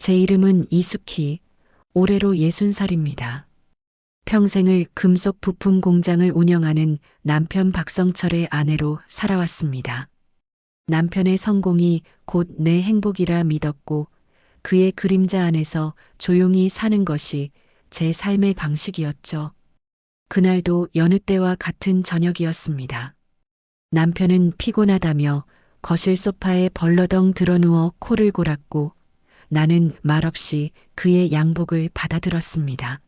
제 이름은 이숙희, 올해로 60살입니다. 평생을 금속 부품 공장을 운영하는 남편 박성철의 아내로 살아왔습니다. 남편의 성공이 곧 내 행복이라 믿었고 그의 그림자 안에서 조용히 사는 것이 제 삶의 방식이었죠. 그날도 여느 때와 같은 저녁이었습니다. 남편은 피곤하다며 거실 소파에 벌러덩 드러누워 코를 골았고 나는 말없이 그의 양복을 받아들었습니다.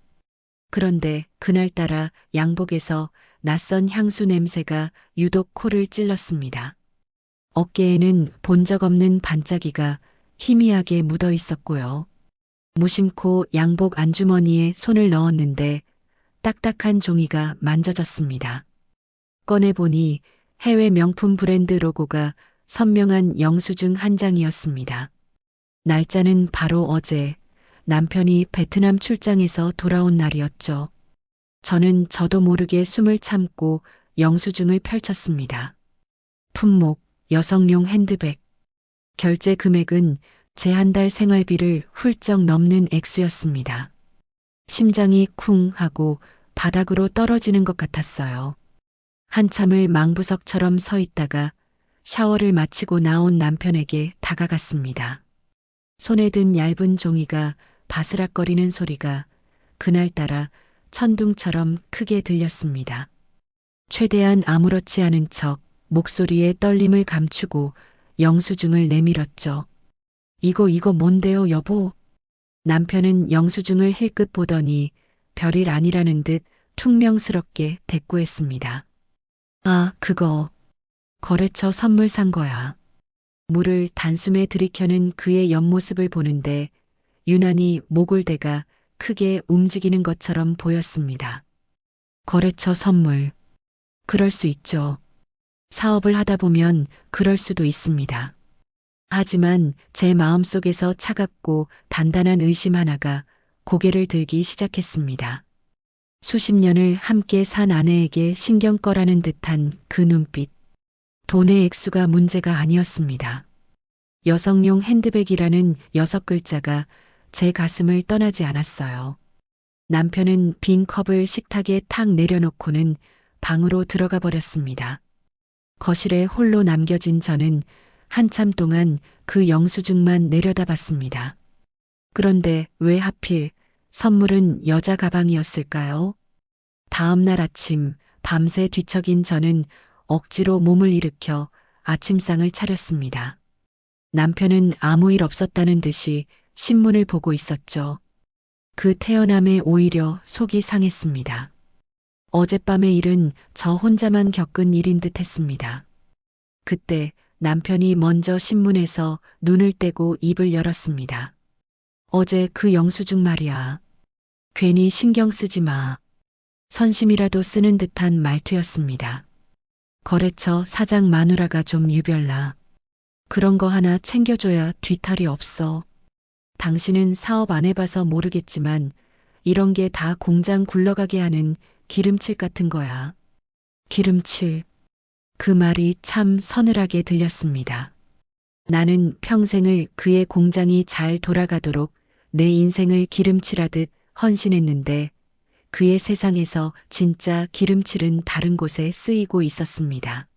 그런데 그날따라 양복에서 낯선 향수 냄새가 유독 코를 찔렀습니다. 어깨에는 본 적 없는 반짝이가 희미하게 묻어 있었고요. 무심코 양복 안주머니에 손을 넣었는데 딱딱한 종이가 만져졌습니다. 꺼내보니 해외 명품 브랜드 로고가 선명한 영수증 한 장이었습니다. 날짜는 바로 어제 남편이 베트남 출장에서 돌아온 날이었죠. 저는 저도 모르게 숨을 참고 영수증을 펼쳤습니다. 품목, 여성용 핸드백. 결제 금액은 제 한 달 생활비를 훌쩍 넘는 액수였습니다. 심장이 쿵 하고 바닥으로 떨어지는 것 같았어요. 한참을 망부석처럼 서 있다가 샤워를 마치고 나온 남편에게 다가갔습니다. 손에 든 얇은 종이가 바스락거리는 소리가 그날따라 천둥처럼 크게 들렸습니다. 최대한 아무렇지 않은 척 목소리에 떨림을 감추고 영수증을 내밀었죠. 이거 뭔데요, 여보? 남편은 영수증을 힐끗 보더니 별일 아니라는 듯 퉁명스럽게 대꾸했습니다. 아, 그거. 거래처 선물 산 거야. 물을 단숨에 들이켜는 그의 옆모습을 보는데 유난히 목골대가 크게 움직이는 것처럼 보였습니다. 거래처 선물. 그럴 수 있죠. 사업을 하다 보면 그럴 수도 있습니다. 하지만 제 마음속에서 차갑고 단단한 의심 하나가 고개를 들기 시작했습니다. 수십 년을 함께 산 아내에게 신경 꺼라는 듯한 그 눈빛. 돈의 액수가 문제가 아니었습니다. 여성용 핸드백이라는 6글자가 제 가슴을 떠나지 않았어요. 남편은 빈 컵을 식탁에 탁 내려놓고는 방으로 들어가 버렸습니다. 거실에 홀로 남겨진 저는 한참 동안 그 영수증만 내려다봤습니다. 그런데 왜 하필 선물은 여자 가방이었을까요? 다음 날 아침 밤새 뒤척인 저는 억지로 몸을 일으켜 아침상을 차렸습니다. 남편은 아무 일 없었다는 듯이 신문을 보고 있었죠. 그 태어남에 오히려 속이 상했습니다. 어젯밤의 일은 저 혼자만 겪은 일인 듯 했습니다. 그때 남편이 먼저 신문에서 눈을 떼고 입을 열었습니다. 어제 그 영수증 말이야. 괜히 신경 쓰지 마. 선심이라도 쓰는 듯한 말투였습니다. 거래처 사장 마누라가 좀 유별나. 그런 거 하나 챙겨줘야 뒤탈이 없어. 당신은 사업 안 해봐서 모르겠지만 이런 게 다 공장 굴러가게 하는 기름칠 같은 거야. 기름칠. 그 말이 참 서늘하게 들렸습니다. 나는 평생을 그의 공장이 잘 돌아가도록 내 인생을 기름칠하듯 헌신했는데 그의 세상에서 진짜 기름칠은 다른 곳에 쓰이고 있었습니다.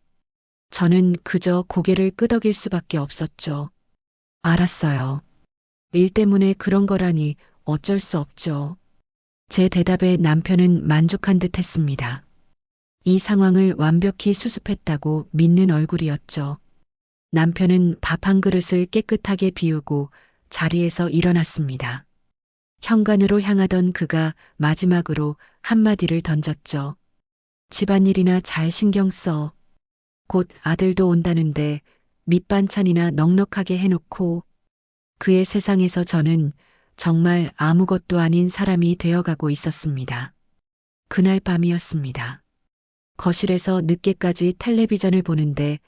저는 그저 고개를 끄덕일 수밖에 없었죠. 알았어요. 일 때문에 그런 거라니 어쩔 수 없죠. 제 대답에 남편은 만족한 듯 했습니다. 이 상황을 완벽히 수습했다고 믿는 얼굴이었죠. 남편은 밥 한 그릇을 깨끗하게 비우고 자리에서 일어났습니다. 현관으로 향하던 그가 마지막으로 한마디를 던졌죠. 집안일이나 잘 신경 써. 곧 아들도 온다는데 밑반찬이나 넉넉하게 해놓고. 그의 세상에서 저는 정말 아무것도 아닌 사람이 되어가고 있었습니다. 그날 밤이었습니다. 거실에서 늦게까지 텔레비전을 보는데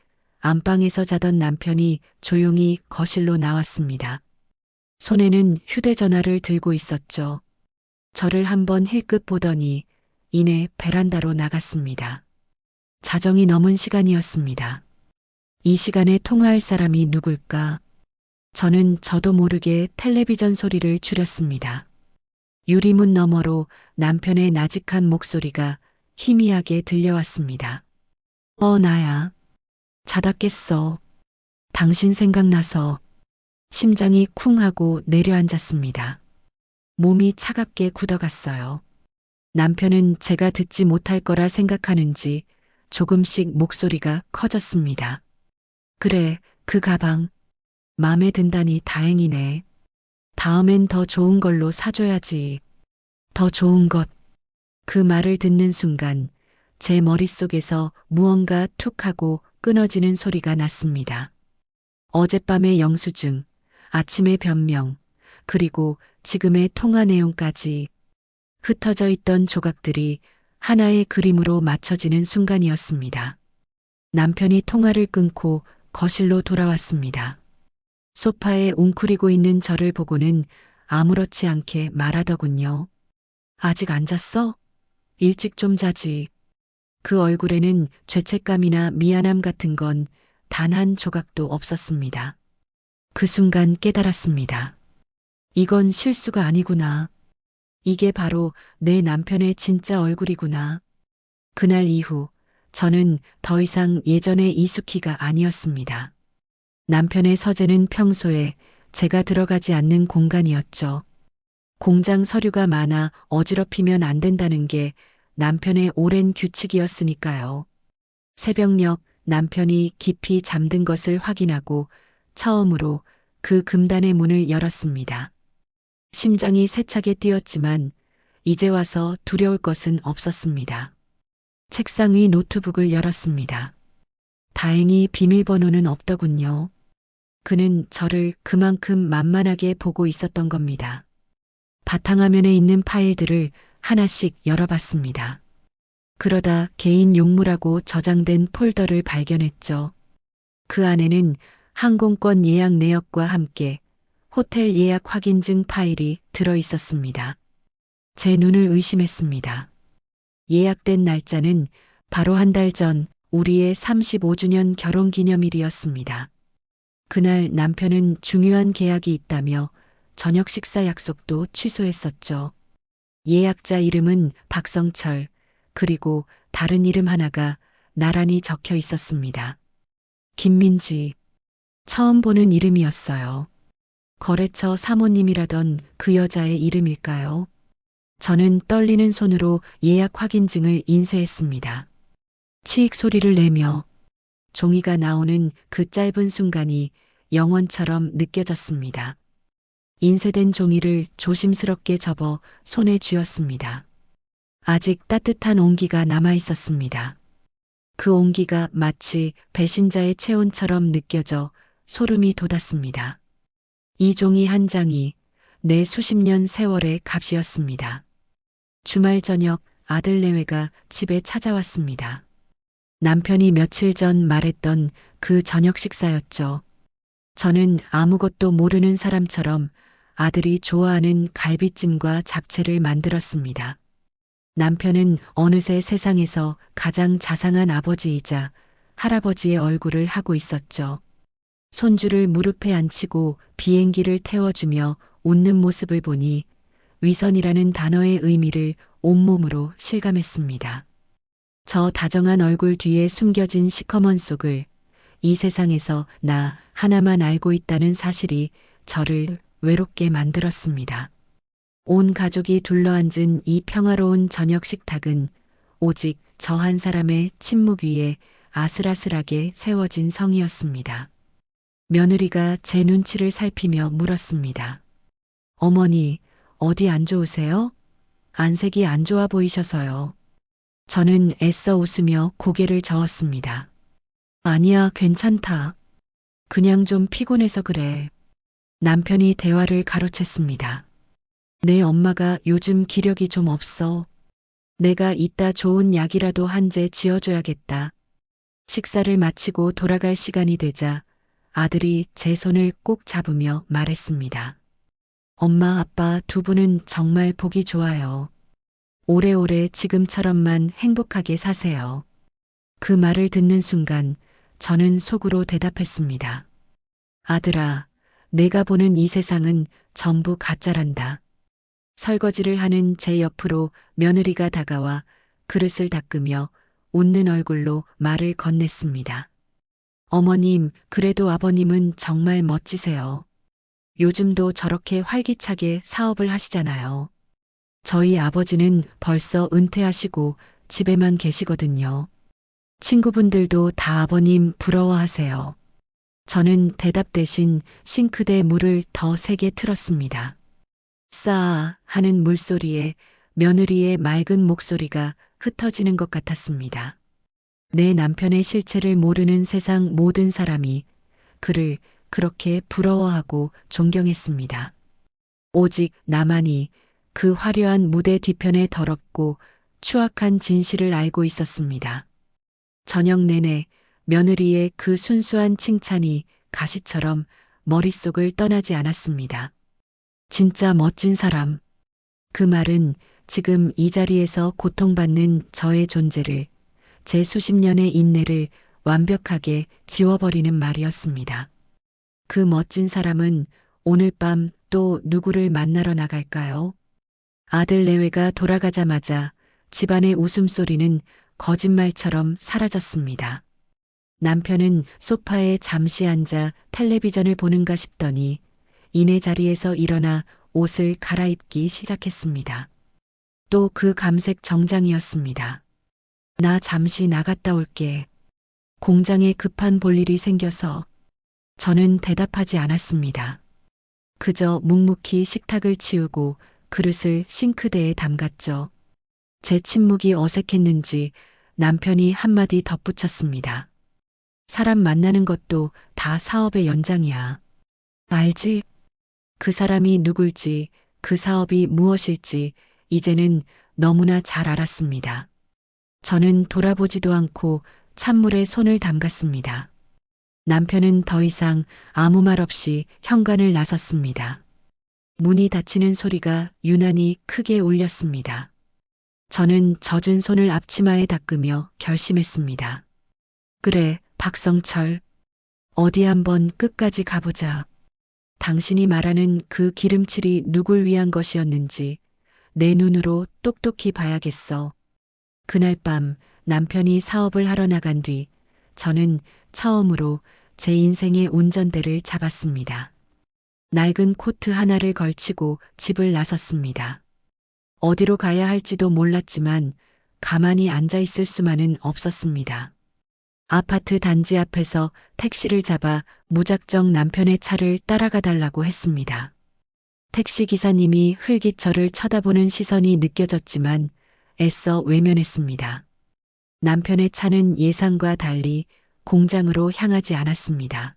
안방에서 자던 남편이 조용히 거실로 나왔습니다. 손에는 휴대전화를 들고 있었죠. 저를 한번 힐끗 보더니 이내 베란다로 나갔습니다. 자정이 넘은 시간이었습니다. 이 시간에 통화할 사람이 누굴까? 저는 저도 모르게 텔레비전 소리를 줄였습니다. 유리문 너머로 남편의 나직한 목소리가 희미하게 들려왔습니다. 나야. 자다 깼어. 당신 생각나서. 심장이 쿵 하고 내려앉았습니다. 몸이 차갑게 굳어갔어요. 남편은 제가 듣지 못할 거라 생각하는지 조금씩 목소리가 커졌습니다. 그래, 그 가방. 마음에 든다니 다행이네. 다음엔 더 좋은 걸로 사줘야지. 더 좋은 것. 그 말을 듣는 순간 제 머릿속에서 무언가 툭 하고 끊어지는 소리가 났습니다. 어젯밤의 영수증, 아침의 변명, 그리고 지금의 통화 내용까지 흩어져 있던 조각들이 하나의 그림으로 맞춰지는 순간이었습니다. 남편이 통화를 끊고 거실로 돌아왔습니다. 소파에 웅크리고 있는 저를 보고는 아무렇지 않게 말하더군요. 아직 안 잤어? 일찍 좀 자지. 그 얼굴에는 죄책감이나 미안함 같은 건 단 한 조각도 없었습니다. 그 순간 깨달았습니다. 이건 실수가 아니구나. 이게 바로 내 남편의 진짜 얼굴이구나. 그날 이후 저는 더 이상 예전의 이수키가 아니었습니다. 남편의 서재는 평소에 제가 들어가지 않는 공간이었죠. 공장 서류가 많아 어지럽히면 안 된다는 게 남편의 오랜 규칙이었으니까요. 새벽녘 남편이 깊이 잠든 것을 확인하고 처음으로 그 금단의 문을 열었습니다. 심장이 세차게 뛰었지만 이제 와서 두려울 것은 없었습니다. 책상 위 노트북을 열었습니다. 다행히 비밀번호는 없더군요. 그는 저를 그만큼 만만하게 보고 있었던 겁니다. 바탕화면에 있는 파일들을 하나씩 열어봤습니다. 그러다 개인 용무라고 저장된 폴더를 발견했죠. 그 안에는 항공권 예약 내역과 함께 호텔 예약 확인증 파일이 들어 있었습니다. 제 눈을 의심했습니다. 예약된 날짜는 바로 한 달 전 우리의 35주년 결혼 기념일이었습니다. 그날 남편은 중요한 계약이 있다며 저녁 식사 약속도 취소했었죠. 예약자 이름은 박성철, 그리고 다른 이름 하나가 나란히 적혀 있었습니다. 김민지. 처음 보는 이름이었어요. 거래처 사모님이라던 그 여자의 이름일까요? 저는 떨리는 손으로 예약 확인증을 인쇄했습니다. 치익 소리를 내며 종이가 나오는 그 짧은 순간이 영원처럼 느껴졌습니다. 인쇄된 종이를 조심스럽게 접어 손에 쥐었습니다. 아직 따뜻한 온기가 남아 있었습니다. 그 온기가 마치 배신자의 체온처럼 느껴져 소름이 돋았습니다. 이 종이 한 장이 내 수십 년 세월의 값이었습니다. 주말 저녁 아들 내외가 집에 찾아왔습니다. 남편이 며칠 전 말했던 그 저녁 식사였죠. 저는 아무것도 모르는 사람처럼 아들이 좋아하는 갈비찜과 잡채를 만들었습니다. 남편은 어느새 세상에서 가장 자상한 아버지이자 할아버지의 얼굴을 하고 있었죠. 손주를 무릎에 앉히고 비행기를 태워주며 웃는 모습을 보니 위선이라는 단어의 의미를 온몸으로 실감했습니다. 저 다정한 얼굴 뒤에 숨겨진 시커먼 속을 이 세상에서 나 하나만 알고 있다는 사실이 저를 외롭게 만들었습니다. 온 가족이 둘러앉은 이 평화로운 저녁 식탁은 오직 저 한 사람의 침묵 위에 아슬아슬하게 세워진 성이었습니다. 며느리가 제 눈치를 살피며 물었습니다. 어머니, 어디 안 좋으세요? 안색이 안 좋아 보이셔서요. 저는 애써 웃으며 고개를 저었습니다. 아니야, 괜찮다. 그냥 좀 피곤해서 그래. 남편이 대화를 가로챘습니다. 내 엄마가 요즘 기력이 좀 없어. 내가 이따 좋은 약이라도 한 제 지어줘야겠다. 식사를 마치고 돌아갈 시간이 되자 아들이 제 손을 꼭 잡으며 말했습니다. 엄마, 아빠 두 분은 정말 보기 좋아요. 오래오래 지금처럼만 행복하게 사세요. 그 말을 듣는 순간 저는 속으로 대답했습니다. 아들아, 내가 보는 이 세상은 전부 가짜란다. 설거지를 하는 제 옆으로 며느리가 다가와 그릇을 닦으며 웃는 얼굴로 말을 건넸습니다. 어머님, 그래도 아버님은 정말 멋지세요. 요즘도 저렇게 활기차게 사업을 하시잖아요. 저희 아버지는 벌써 은퇴하시고 집에만 계시거든요. 친구분들도 다 아버님 부러워하세요. 저는 대답 대신 싱크대 물을 더 세게 틀었습니다. 싸 하는 물소리에 며느리의 맑은 목소리가 흩어지는 것 같았습니다. 내 남편의 실체를 모르는 세상 모든 사람이 그를 그렇게 부러워하고 존경했습니다. 오직 나만이 그 화려한 무대 뒤편의 더럽고 추악한 진실을 알고 있었습니다. 저녁 내내 며느리의 그 순수한 칭찬이 가시처럼 머릿속을 떠나지 않았습니다. 진짜 멋진 사람. 그 말은 지금 이 자리에서 고통받는 저의 존재를, 제 수십 년의 인내를 완벽하게 지워버리는 말이었습니다. 그 멋진 사람은 오늘 밤 또 누구를 만나러 나갈까요? 아들 내외가 돌아가자마자 집안의 웃음소리는 거짓말처럼 사라졌습니다. 남편은 소파에 잠시 앉아 텔레비전을 보는가 싶더니 이내 자리에서 일어나 옷을 갈아입기 시작했습니다. 또 그 감색 정장이었습니다. 나 잠시 나갔다 올게. 공장에 급한 볼일이 생겨서. 저는 대답하지 않았습니다. 그저 묵묵히 식탁을 치우고 그릇을 싱크대에 담갔죠. 제 침묵이 어색했는지 남편이 한마디 덧붙였습니다. 사람 만나는 것도 다 사업의 연장이야. 알지? 그 사람이 누굴지, 그 사업이 무엇일지 이제는 너무나 잘 알았습니다. 저는 돌아보지도 않고 찬물에 손을 담갔습니다. 남편은 더 이상 아무 말 없이 현관을 나섰습니다. 문이 닫히는 소리가 유난히 크게 울렸습니다. 저는 젖은 손을 앞치마에 닦으며 결심했습니다. 그래, 박성철. 어디 한번 끝까지 가보자. 당신이 말하는 그 기름칠이 누굴 위한 것이었는지 내 눈으로 똑똑히 봐야겠어. 그날 밤 남편이 사업을 하러 나간 뒤 저는 처음으로 제 인생의 운전대를 잡았습니다. 낡은 코트 하나를 걸치고 집을 나섰습니다. 어디로 가야 할지도 몰랐지만 가만히 앉아 있을 수만은 없었습니다. 아파트 단지 앞에서 택시를 잡아 무작정 남편의 차를 따라가 달라고 했습니다. 택시 기사님이 흘깃 저를 쳐다보는 시선이 느껴졌지만 애써 외면했습니다. 남편의 차는 예상과 달리 공장으로 향하지 않았습니다.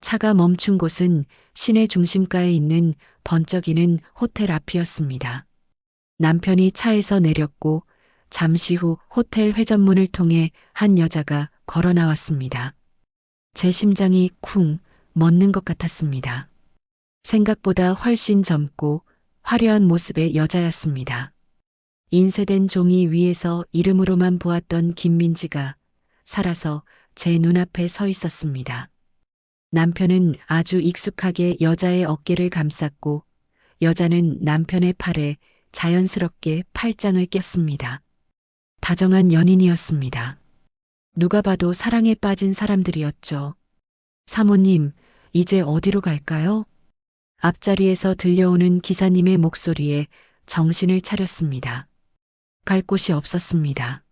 차가 멈춘 곳은 시내 중심가에 있는 번쩍이는 호텔 앞이었습니다. 남편이 차에서 내렸고 잠시 후 호텔 회전문을 통해 한 여자가 걸어 나왔습니다. 제 심장이 쿵 멎는 것 같았습니다. 생각보다 훨씬 젊고 화려한 모습의 여자였습니다. 인쇄된 종이 위에서 이름으로만 보았던 김민지가 살아서 제 눈앞에 서 있었습니다. 남편은 아주 익숙하게 여자의 어깨를 감쌌고 여자는 남편의 팔에 자연스럽게 팔짱을 꼈습니다. 다정한 연인이었습니다. 누가 봐도 사랑에 빠진 사람들이었죠. 사모님, 이제 어디로 갈까요? 앞자리에서 들려오는 기사님의 목소리에 정신을 차렸습니다. 갈 곳이 없었습니다.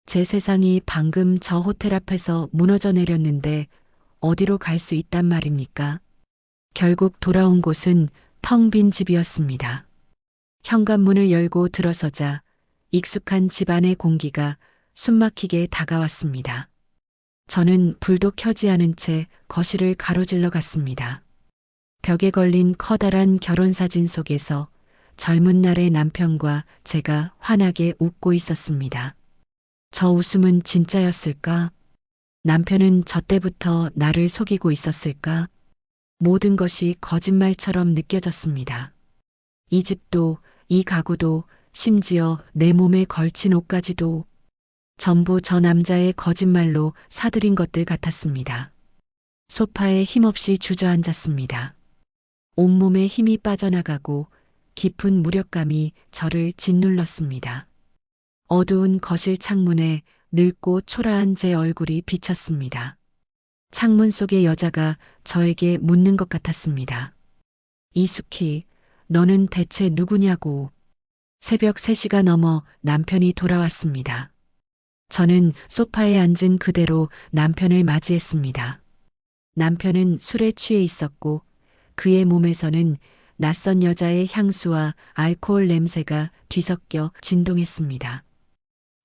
제 세상이 방금 저 호텔 앞에서 무너져 내렸는데 어디로 갈 수 있단 말입니까? 결국 돌아온 곳은 텅 빈 집이었습니다. 현관문을 열고 들어서자 익숙한 집안의 공기가 숨막히게 다가왔습니다. 저는 불도 켜지 않은 채 거실을 가로질러 갔습니다. 벽에 걸린 커다란 결혼사진 속에서 젊은 날의 남편과 제가 환하게 웃고 있었습니다. 저 웃음은 진짜였을까? 남편은 저 때부터 나를 속이고 있었을까? 모든 것이 거짓말처럼 느껴졌습니다. 이 집도, 이 가구도, 심지어 내 몸에 걸친 옷까지도 전부 저 남자의 거짓말로 사들인 것들 같았습니다. 소파에 힘없이 주저앉았습니다. 온몸에 힘이 빠져나가고 깊은 무력감이 저를 짓눌렀습니다. 어두운 거실 창문에 늙고 초라한 제 얼굴이 비쳤습니다. 창문 속의 여자가 저에게 묻는 것 같았습니다. 이숙희, 너는 대체 누구냐고. 새벽 3시가 넘어 남편이 돌아왔습니다. 저는 소파에 앉은 그대로 남편을 맞이했습니다. 남편은 술에 취해 있었고 그의 몸에서는 낯선 여자의 향수와 알코올 냄새가 뒤섞여 진동했습니다.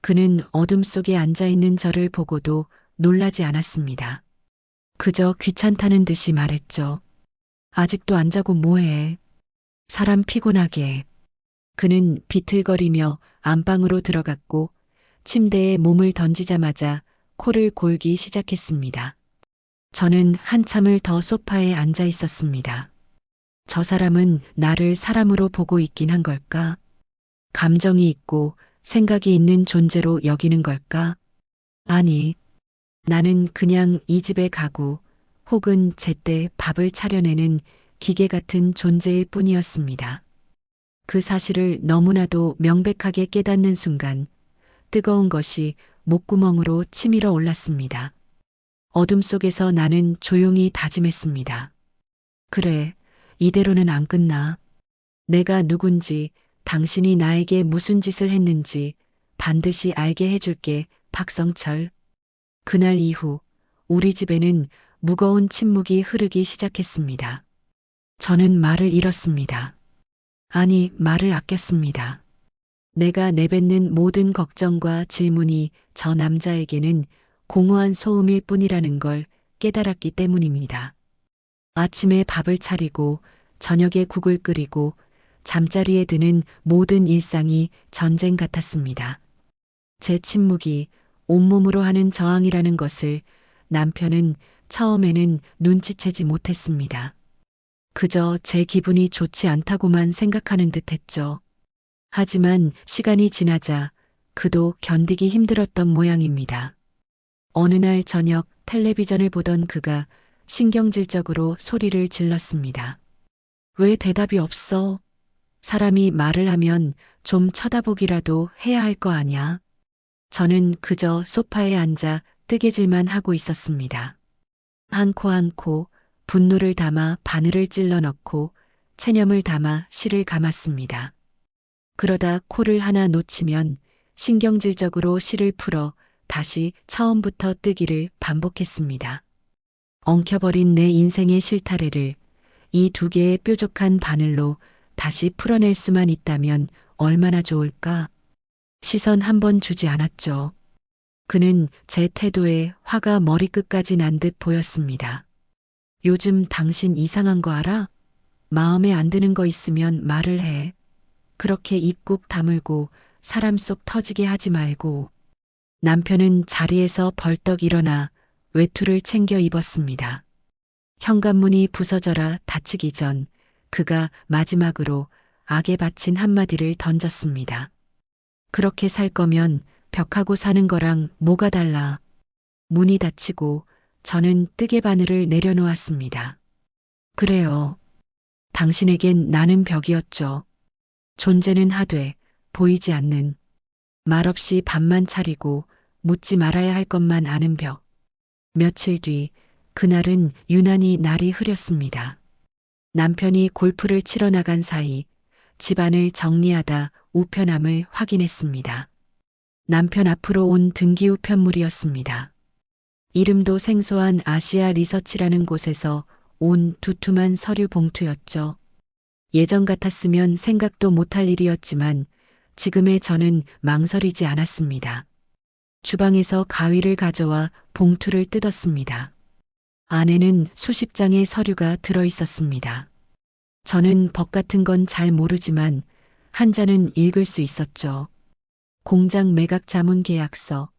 그는 어둠 속에 앉아있는 저를 보고도 놀라지 않았습니다. 그저 귀찮다는 듯이 말했죠. 아직도 안 자고 뭐해. 사람 피곤하게. 그는 비틀거리며 안방으로 들어갔고 침대에 몸을 던지자마자 코를 골기 시작했습니다. 저는 한참을 더 소파에 앉아 있었습니다. 저 사람은 나를 사람으로 보고 있긴 한 걸까? 감정이 있고 생각이 있는 존재로 여기는 걸까? 아니, 나는 그냥 이 집의 가구 혹은 제때 밥을 차려내는 기계 같은 존재일 뿐이었습니다. 그 사실을 너무나도 명백하게 깨닫는 순간 뜨거운 것이 목구멍으로 치밀어 올랐습니다. 어둠 속에서 나는 조용히 다짐했습니다. 그래, 이대로는 안 끝나. 내가 누군지, 당신이 나에게 무슨 짓을 했는지 반드시 알게 해줄게, 박성철. 그날 이후 우리 집에는 무거운 침묵이 흐르기 시작했습니다. 저는 말을 잃었습니다. 아니, 말을 아꼈습니다. 내가 내뱉는 모든 걱정과 질문이 저 남자에게는 공허한 소음일 뿐이라는 걸 깨달았기 때문입니다. 아침에 밥을 차리고 저녁에 국을 끓이고 잠자리에 드는 모든 일상이 전쟁 같았습니다. 제 침묵이 온몸으로 하는 저항이라는 것을 남편은 처음에는 눈치채지 못했습니다. 그저 제 기분이 좋지 않다고만 생각하는 듯 했죠. 하지만 시간이 지나자 그도 견디기 힘들었던 모양입니다. 어느 날 저녁 텔레비전을 보던 그가 신경질적으로 소리를 질렀습니다. 왜 대답이 없어? 사람이 말을 하면 좀 쳐다보기라도 해야 할 거 아냐? 저는 그저 소파에 앉아 뜨개질만 하고 있었습니다. 한 코 한 코 분노를 담아 바늘을 찔러 넣고 체념을 담아 실을 감았습니다. 그러다 코를 하나 놓치면 신경질적으로 실을 풀어 다시 처음부터 뜨기를 반복했습니다. 엉켜버린 내 인생의 실타래를 이 2개의 뾰족한 바늘로 다시 풀어낼 수만 있다면 얼마나 좋을까? 시선 한 번 주지 않았죠. 그는 제 태도에 화가 머리끝까지 난 듯 보였습니다. 요즘 당신 이상한 거 알아? 마음에 안 드는 거 있으면 말을 해. 그렇게 입 꾹 다물고 사람 속 터지게 하지 말고. 남편은 자리에서 벌떡 일어나 외투를 챙겨 입었습니다. 현관문이 부서져라 닫히기 전 그가 마지막으로 악에 바친 한마디를 던졌습니다. 그렇게 살 거면 벽하고 사는 거랑 뭐가 달라. 문이 닫히고 저는 뜨개 바늘을 내려놓았습니다. 그래요. 당신에겐 나는 벽이었죠. 존재는 하되 보이지 않는, 말없이 밥만 차리고 묻지 말아야 할 것만 아는 벽. 며칠 뒤 그날은 유난히 날이 흐렸습니다. 남편이 골프를 치러 나간 사이 집안을 정리하다 우편함을 확인했습니다. 남편 앞으로 온 등기우 편물이었습니다. 이름도 생소한 아시아 리서치라는 곳에서 온 두툼한 서류 봉투였죠. 예전 같았으면 생각도 못할 일이었지만 지금의 저는 망설이지 않았습니다. 주방에서 가위를 가져와 봉투를 뜯었습니다. 안에는 수십 장의 서류가 들어 있었습니다. 저는 법 같은 건 잘 모르지만 한 자는 읽을 수 있었죠. 공장 매각 자문 계약서,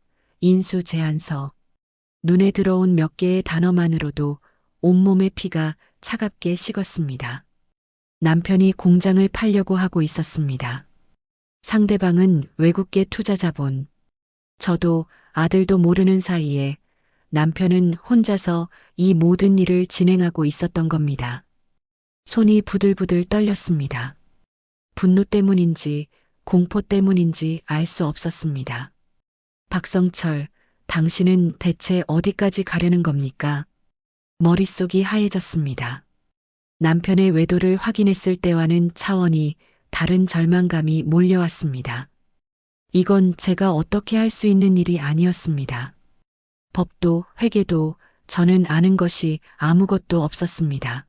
인수 제안서. 눈에 들어온 몇 개의 단어만으로도 온몸의 피가 차갑게 식었습니다. 남편이 공장을 팔려고 하고 있었습니다. 상대방은 외국계 투자 자본. 저도 아들도 모르는 사이에 남편은 혼자서 이 모든 일을 진행하고 있었던 겁니다. 손이 부들부들 떨렸습니다. 분노 때문인지 공포 때문인지 알 수 없었습니다. 박성철, 당신은 대체 어디까지 가려는 겁니까? 머릿속이 하얘졌습니다. 남편의 외도를 확인했을 때와는 차원이 다른 절망감이 몰려왔습니다. 이건 제가 어떻게 할 수 있는 일이 아니었습니다. 법도 회계도 저는 아는 것이 아무것도 없었습니다.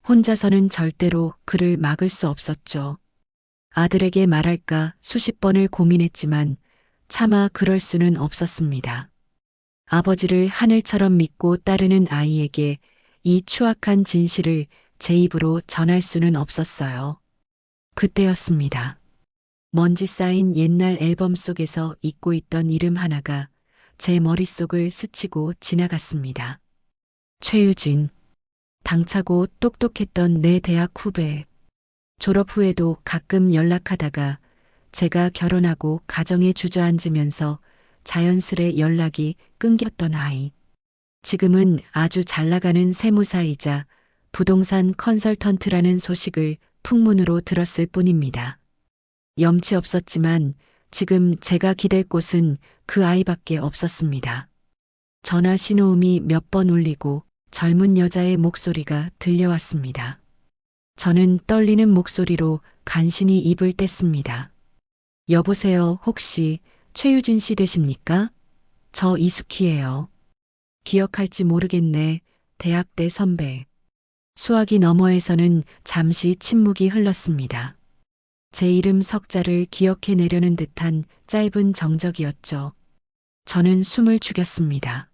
혼자서는 절대로 그를 막을 수 없었죠. 아들에게 말할까 수십 번을 고민했지만 차마 그럴 수는 없었습니다. 아버지를 하늘처럼 믿고 따르는 아이에게 이 추악한 진실을 제 입으로 전할 수는 없었어요. 그때였습니다. 먼지 쌓인 옛날 앨범 속에서 잊고 있던 이름 하나가 제 머릿속을 스치고 지나갔습니다. 최유진. 당차고 똑똑했던 내 대학 후배. 졸업 후에도 가끔 연락하다가 제가 결혼하고 가정에 주저앉으면서 자연스레 연락이 끊겼던 아이. 지금은 아주 잘 나가는 세무사이자 부동산 컨설턴트라는 소식을 풍문으로 들었을 뿐입니다. 염치 없었지만 지금 제가 기댈 곳은 그 아이밖에 없었습니다. 전화 신호음이 몇 번 울리고 젊은 여자의 목소리가 들려왔습니다. 저는 떨리는 목소리로 간신히 입을 뗐습니다. 여보세요, 혹시 최유진 씨 되십니까? 저 이숙희예요. 기억할지 모르겠네. 대학 때 선배. 수화기 너머에서는 잠시 침묵이 흘렀습니다. 제 이름 석자를 기억해내려는 듯한 짧은 정적이었죠. 저는 숨을 죽였습니다.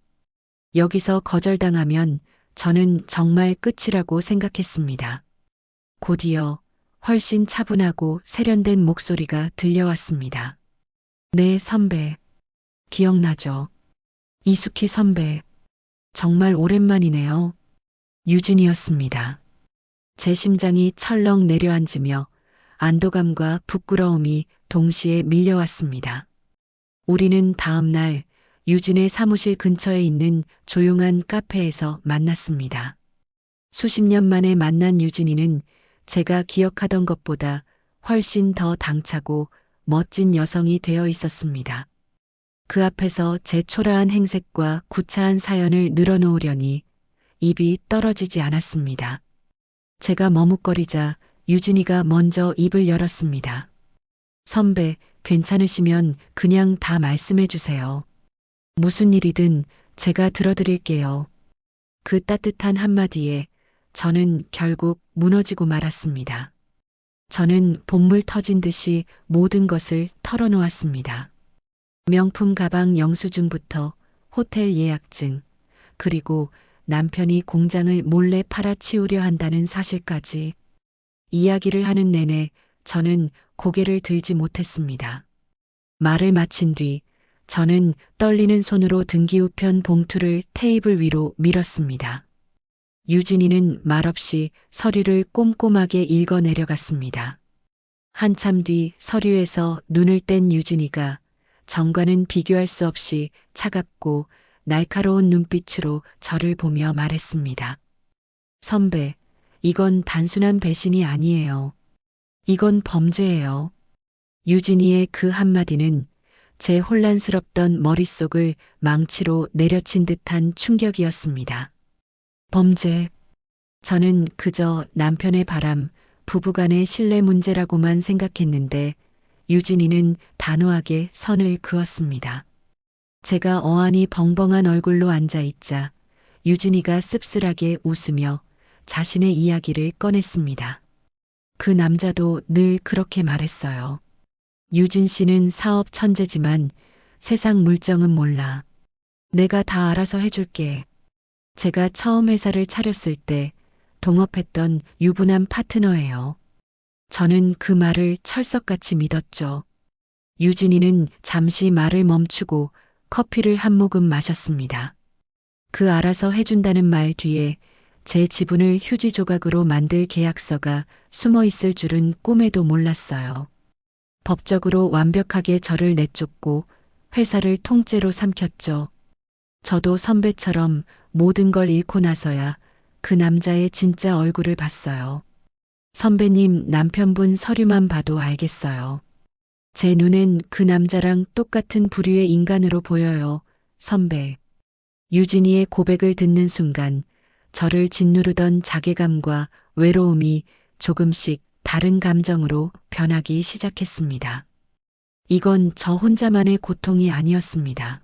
여기서 거절당하면 저는 정말 끝이라고 생각했습니다. 곧이어 훨씬 차분하고 세련된 목소리가 들려왔습니다. 네, 선배. 기억나죠? 이숙희 선배. 정말 오랜만이네요. 유진이었습니다. 제 심장이 철렁 내려앉으며 안도감과 부끄러움이 동시에 밀려왔습니다. 우리는 다음 날 유진의 사무실 근처에 있는 조용한 카페에서 만났습니다. 수십 년 만에 만난 유진이는 제가 기억하던 것보다 훨씬 더 당차고 멋진 여성이 되어 있었습니다. 그 앞에서 제 초라한 행색과 구차한 사연을 늘어놓으려니 입이 떨어지지 않았습니다. 제가 머뭇거리자 유진이가 먼저 입을 열었습니다. 선배, 괜찮으시면 그냥 다 말씀해 주세요. 무슨 일이든 제가 들어드릴게요. 그 따뜻한 한마디에 저는 결국 무너지고 말았습니다. 저는 본물 터진 듯이 모든 것을 털어놓았습니다. 명품 가방 영수증부터 호텔 예약증, 그리고 남편이 공장을 몰래 팔아치우려 한다는 사실까지. 이야기를 하는 내내 저는 고개를 들지 못했습니다. 말을 마친 뒤 저는 떨리는 손으로 등기 우편 봉투를 테이블 위로 밀었습니다. 유진이는 말없이 서류를 꼼꼼하게 읽어 내려갔습니다. 한참 뒤 서류에서 눈을 뗀 유진이가 전과는 비교할 수 없이 차갑고 날카로운 눈빛으로 저를 보며 말했습니다. 선배, 이건 단순한 배신이 아니에요. 이건 범죄예요. 유진이의 그 한마디는 제 혼란스럽던 머릿속을 망치로 내려친 듯한 충격이었습니다. 범죄. 저는 그저 남편의 바람, 부부간의 신뢰 문제라고만 생각했는데 유진이는 단호하게 선을 그었습니다. 제가 어안이 벙벙한 얼굴로 앉아있자 유진이가 씁쓸하게 웃으며 자신의 이야기를 꺼냈습니다. 그 남자도 늘 그렇게 말했어요. 유진 씨는 사업 천재지만 세상 물정은 몰라. 내가 다 알아서 해줄게. 제가 처음 회사를 차렸을 때 동업했던 유부남 파트너예요. 저는 그 말을 철석같이 믿었죠. 유진이는 잠시 말을 멈추고 커피를 한 모금 마셨습니다. 그 알아서 해준다는 말 뒤에 제 지분을 휴지 조각으로 만들 계약서가 숨어 있을 줄은 꿈에도 몰랐어요. 법적으로 완벽하게 저를 내쫓고 회사를 통째로 삼켰죠. 저도 선배처럼 모든 걸 잃고 나서야 그 남자의 진짜 얼굴을 봤어요. 선배님, 남편분 서류만 봐도 알겠어요. 제 눈엔 그 남자랑 똑같은 부류의 인간으로 보여요, 선배. 유진이의 고백을 듣는 순간 저를 짓누르던 자괴감과 외로움이 조금씩 다른 감정으로 변하기 시작했습니다. 이건 저 혼자만의 고통이 아니었습니다.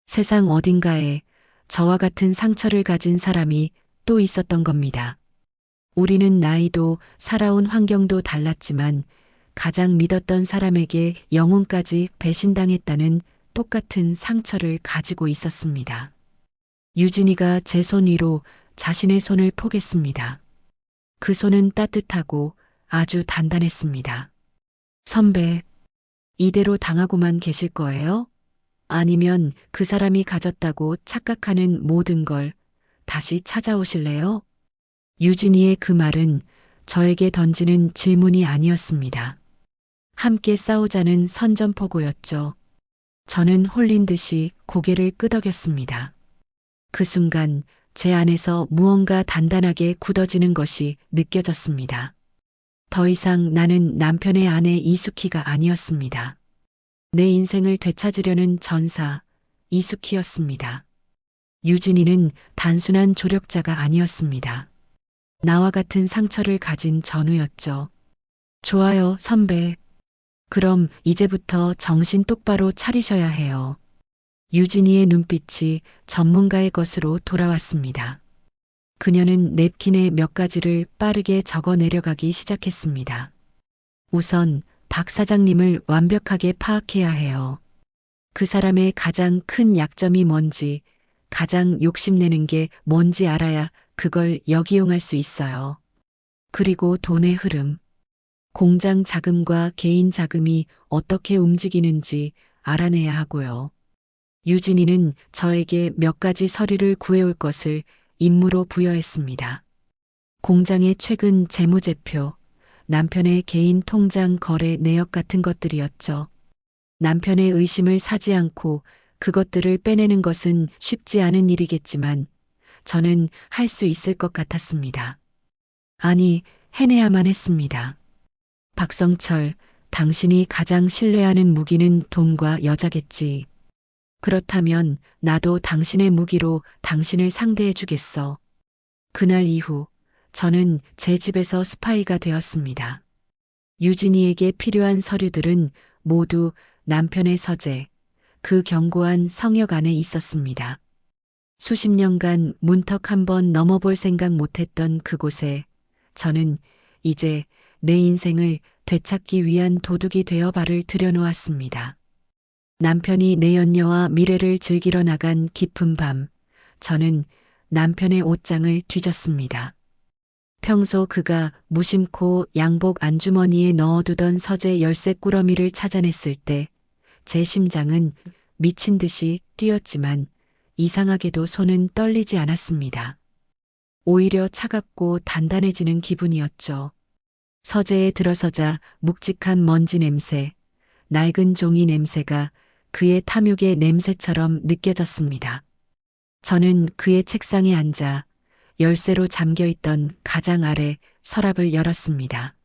세상 어딘가에 저와 같은 상처를 가진 사람이 또 있었던 겁니다. 우리는 나이도 살아온 환경도 달랐지만 가장 믿었던 사람에게 영혼까지 배신당했다는 똑같은 상처를 가지고 있었습니다. 유진이가 제 손 위로 자신의 손을 포겠습니다. 그 손은 따뜻하고 아주 단단했습니다. 선배, 이대로 당하고만 계실 거예요? 아니면 그 사람이 가졌다고 착각하는 모든 걸 다시 찾아오실래요? 유진이의 그 말은 저에게 던지는 질문이 아니었습니다. 함께 싸우자는 선전포고였죠. 저는 홀린 듯이 고개를 끄덕였습니다. 그 순간 제 안에서 무언가 단단하게 굳어지는 것이 느껴졌습니다. 더 이상 나는 남편의 아내 이수키가 아니었습니다. 내 인생을 되찾으려는 전사 이수키였습니다. 유진이는 단순한 조력자가 아니었습니다. 나와 같은 상처를 가진 전우였죠. 좋아요, 선배. 그럼 이제부터 정신 똑바로 차리셔야 해요. 유진이의 눈빛이 전문가의 것으로 돌아왔습니다. 그녀는 냅킨에 몇 가지를 빠르게 적어 내려가기 시작했습니다. 우선 박 사장님을 완벽하게 파악해야 해요. 그 사람의 가장 큰 약점이 뭔지, 가장 욕심내는 게 뭔지 알아야 그걸 역이용할 수 있어요. 그리고 돈의 흐름. 공장 자금과 개인 자금이 어떻게 움직이는지 알아내야 하고요. 유진이는 저에게 몇 가지 서류를 구해올 것을 임무로 부여했습니다. 공장의 최근 재무제표, 남편의 개인 통장 거래 내역 같은 것들이었죠. 남편의 의심을 사지 않고 그것들을 빼내는 것은 쉽지 않은 일이겠지만 저는 할 수 있을 것 같았습니다. 아니, 해내야만 했습니다. 박성철, 당신이 가장 신뢰하는 무기는 돈과 여자겠지. 그렇다면 나도 당신의 무기로 당신을 상대해 주겠어. 그날 이후 저는 제 집에서 스파이가 되었습니다. 유진이에게 필요한 서류들은 모두 남편의 서재, 그 견고한 성역 안에 있었습니다. 수십 년간 문턱 한번 넘어볼 생각 못했던 그곳에 저는 이제 내 인생을 되찾기 위한 도둑이 되어 발을 들여놓았습니다. 남편이 내연녀와 미래를 즐기러 나간 깊은 밤, 저는 남편의 옷장을 뒤졌습니다. 평소 그가 무심코 양복 안주머니에 넣어두던 서재 열쇠 꾸러미를 찾아냈을 때 제 심장은 미친 듯이 뛰었지만 이상하게도 손은 떨리지 않았습니다. 오히려 차갑고 단단해지는 기분이었죠. 서재에 들어서자 묵직한 먼지 냄새, 낡은 종이 냄새가 그의 탐욕의 냄새처럼 느껴졌습니다. 저는 그의 책상에 앉아 열쇠로 잠겨있던 가장 아래 서랍을 열었습니다.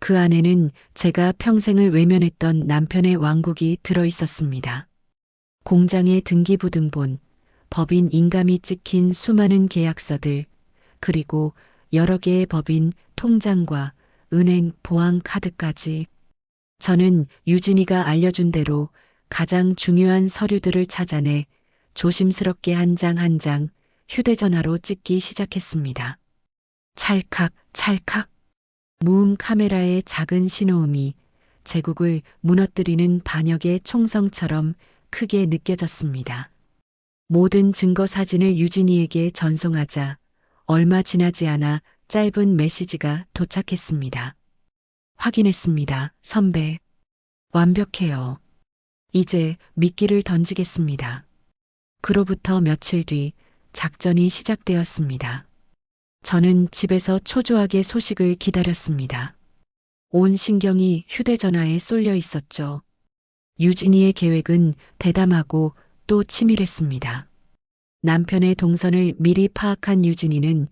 그 안에는 제가 평생을 외면했던 남편의 왕국이 들어있었습니다. 공장의 등기부등본, 법인 인감이 찍힌 수많은 계약서들, 그리고 여러 개의 법인 통장과 은행 보안 카드까지. 저는 유진이가 알려준 대로 가장 중요한 서류들을 찾아내 조심스럽게 한 장 한 장 휴대전화로 찍기 시작했습니다. 찰칵, 찰칵. 무음 카메라의 작은 신호음이 제국을 무너뜨리는 반역의 총성처럼 크게 느껴졌습니다. 모든 증거 사진을 유진이에게 전송하자 얼마 지나지 않아 짧은 메시지가 도착했습니다. 확인했습니다, 선배. 완벽해요. 이제 미끼를 던지겠습니다. 그로부터 며칠 뒤 작전이 시작되었습니다. 저는 집에서 초조하게 소식을 기다렸습니다. 온 신경이 휴대전화에 쏠려 있었죠. 유진이의 계획은 대담하고 또 치밀했습니다. 남편의 동선을 미리 파악한 유진이는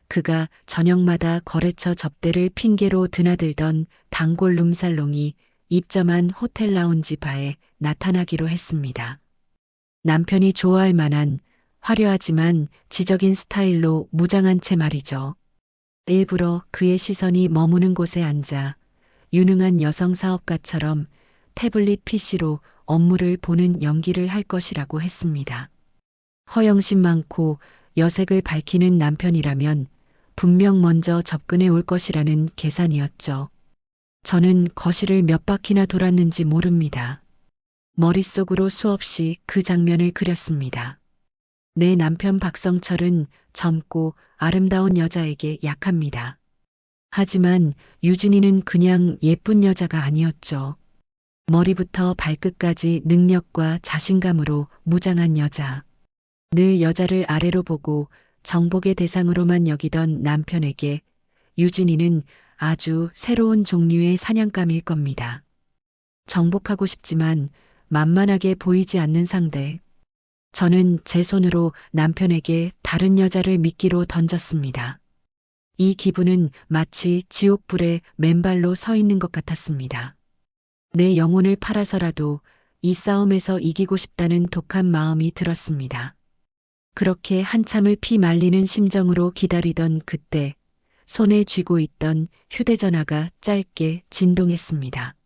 그가 저녁마다 거래처 접대를 핑계로 드나들던 단골 룸살롱이 입점한 호텔 라운지 바에 나타나기로 했습니다. 남편이 좋아할 만한 화려하지만 지적인 스타일로 무장한 채 말이죠. 일부러 그의 시선이 머무는 곳에 앉아 유능한 여성 사업가처럼 태블릿 PC로 업무를 보는 연기를 할 것이라고 했습니다. 허영심 많고 여색을 밝히는 남편이라면 분명 먼저 접근해 올 것이라는 계산이었죠. 저는 거실을 몇 바퀴나 돌았는지 모릅니다. 머릿속으로 수없이 그 장면을 그렸습니다. 내 남편 박성철은 젊고 아름다운 여자에게 약합니다. 하지만 유진이는 그냥 예쁜 여자가 아니었죠. 머리부터 발끝까지 능력과 자신감으로 무장한 여자. 늘 여자를 아래로 보고 정복의 대상으로만 여기던 남편에게 유진이는 아주 새로운 종류의 사냥감일 겁니다. 정복하고 싶지만 만만하게 보이지 않는 상대. 저는 제 손으로 남편에게 다른 여자를 미끼로 던졌습니다. 이 기분은 마치 지옥불에 맨발로 서 있는 것 같았습니다. 내 영혼을 팔아서라도 이 싸움에서 이기고 싶다는 독한 마음이 들었습니다. 그렇게 한참을 피 말리는 심정으로 기다리던 그때 손에 쥐고 있던 휴대전화가 짧게 진동했습니다.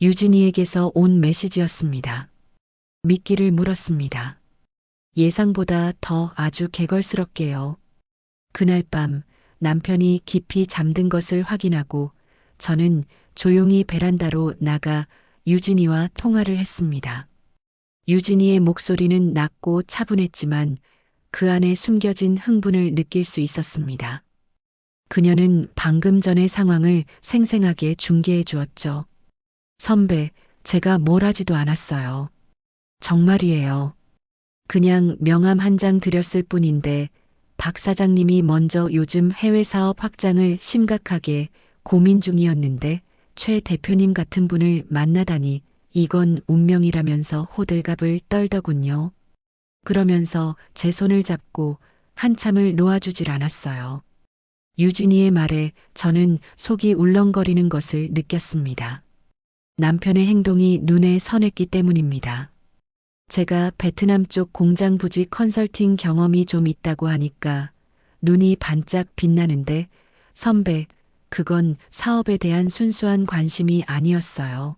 유진이에게서 온 메시지였습니다. 미끼를 물었습니다. 예상보다 더 아주 개걸스럽게요. 그날 밤 남편이 깊이 잠든 것을 확인하고 저는 조용히 베란다로 나가 유진이와 통화를 했습니다. 유진이의 목소리는 낮고 차분했지만 그 안에 숨겨진 흥분을 느낄 수 있었습니다. 그녀는 방금 전의 상황을 생생하게 중계해 주었죠. 선배, 제가 뭘 하지도 않았어요. 정말이에요. 그냥 명함 한 장 드렸을 뿐인데 박 사장님이 먼저 요즘 해외 사업 확장을 심각하게 고민 중이었는데 최 대표님 같은 분을 만나다니 이건 운명이라면서 호들갑을 떨더군요. 그러면서 제 손을 잡고 한참을 놓아주질 않았어요. 유진이의 말에 저는 속이 울렁거리는 것을 느꼈습니다. 남편의 행동이 눈에 선했기 때문입니다. 제가 베트남 쪽 공장 부지 컨설팅 경험이 좀 있다고 하니까 눈이 반짝 빛나는데 선배, 그건 사업에 대한 순수한 관심이 아니었어요.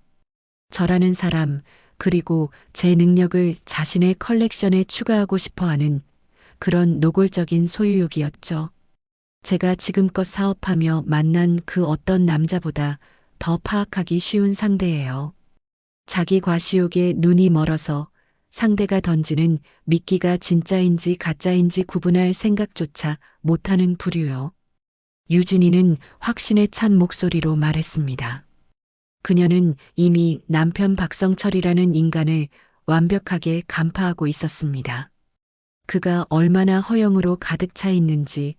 저라는 사람, 그리고 제 능력을 자신의 컬렉션에 추가하고 싶어 하는 그런 노골적인 소유욕이었죠. 제가 지금껏 사업하며 만난 그 어떤 남자보다 더 파악하기 쉬운 상대예요. 자기 과시욕에 눈이 멀어서 상대가 던지는 미끼가 진짜인지 가짜인지 구분할 생각조차 못하는 부류요. 유진이는 확신에 찬 목소리로 말했습니다. 그녀는 이미 남편 박성철이라는 인간을 완벽하게 간파하고 있었습니다. 그가 얼마나 허영으로 가득 차 있는지,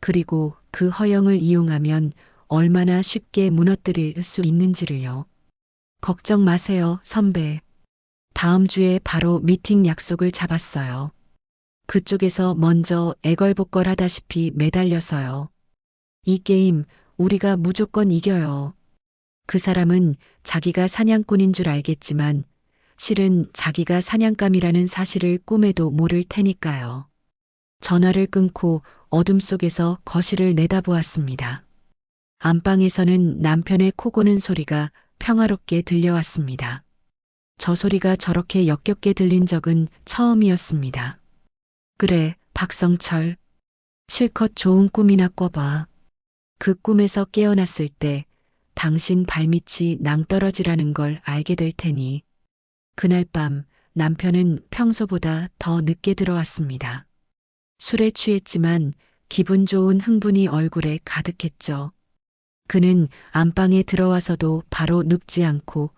그리고 그 허영을 이용하면 얼마나 쉽게 무너뜨릴 수 있는지를요. 걱정 마세요, 선배. 다음 주에 바로 미팅 약속을 잡았어요. 그쪽에서 먼저 애걸복걸하다시피 매달려서요. 이 게임 우리가 무조건 이겨요. 그 사람은 자기가 사냥꾼인 줄 알겠지만 실은 자기가 사냥감이라는 사실을 꿈에도 모를 테니까요. 전화를 끊고 어둠 속에서 거실을 내다보았습니다. 안방에서는 남편의 코 고는 소리가 평화롭게 들려왔습니다. 저 소리가 저렇게 역겹게 들린 적은 처음이었습니다. 그래, 박성철. 실컷 좋은 꿈이나 꿔봐. 그 꿈에서 깨어났을 때 당신 발밑이 낭떠러지라는 걸 알게 될 테니. 그날 밤 남편은 평소보다 더 늦게 들어왔습니다. 술에 취했지만 기분 좋은 흥분이 얼굴에 가득했죠. 그는 안방에 들어와서도 바로 눕지 않고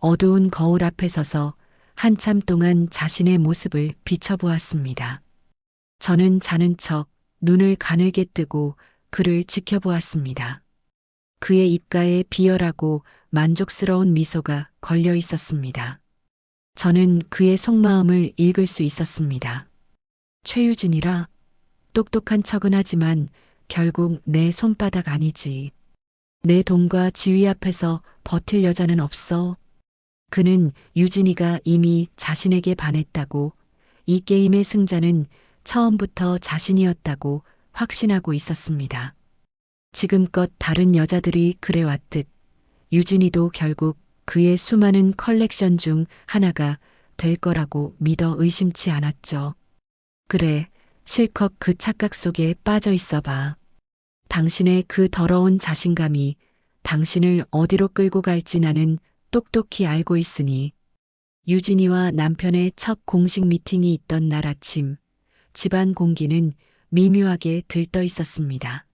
어두운 거울 앞에 서서 한참 동안 자신의 모습을 비춰보았습니다. 저는 자는 척 눈을 가늘게 뜨고 그를 지켜보았습니다. 그의 입가에 비열하고 만족스러운 미소가 걸려 있었습니다. 저는 그의 속마음을 읽을 수 있었습니다. 최유진이라 똑똑한 척은 하지만 결국 내 손바닥 아니지. 내 돈과 지위 앞에서 버틸 여자는 없어. 그는 유진이가 이미 자신에게 반했다고, 이 게임의 승자는 처음부터 자신이었다고 확신하고 있었습니다. 지금껏 다른 여자들이 그래왔듯 유진이도 결국 그의 수많은 컬렉션 중 하나가 될 거라고 믿어 의심치 않았죠. 그래, 실컷 그 착각 속에 빠져 있어 봐. 당신의 그 더러운 자신감이 당신을 어디로 끌고 갈지 나는 똑똑히 알고 있으니. 유진이와 남편의 첫 공식 미팅이 있던 날 아침, 집안 공기는 미묘하게 들떠 있었습니다.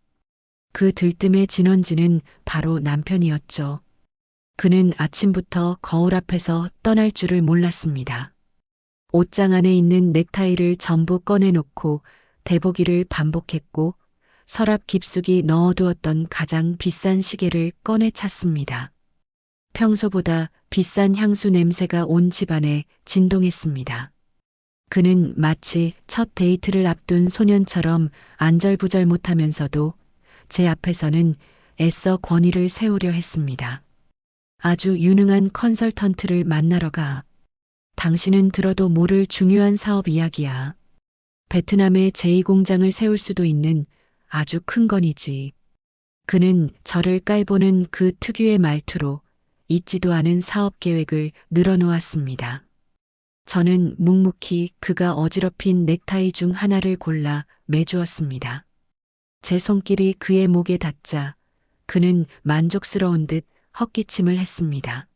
그 들뜸의 진원지는 바로 남편이었죠. 그는 아침부터 거울 앞에서 떠날 줄을 몰랐습니다. 옷장 안에 있는 넥타이를 전부 꺼내놓고 대보기를 반복했고 서랍 깊숙이 넣어두었던 가장 비싼 시계를 꺼내 찼습니다. 평소보다 비싼 향수 냄새가 온 집안에 진동했습니다. 그는 마치 첫 데이트를 앞둔 소년처럼 안절부절 못하면서도 제 앞에서는 애써 권위를 세우려 했습니다. 아주 유능한 컨설턴트를 만나러 가. 당신은 들어도 모를 중요한 사업 이야기야. 베트남에 제2공장을 세울 수도 있는 아주 큰 건이지. 그는 저를 깔보는 그 특유의 말투로 있지도 않은 사업 계획을 늘어놓았습니다. 저는 묵묵히 그가 어지럽힌 넥타이 중 하나를 골라 매주었습니다. 제 손길이 그의 목에 닿자 그는 만족스러운 듯 헛기침을 했습니다.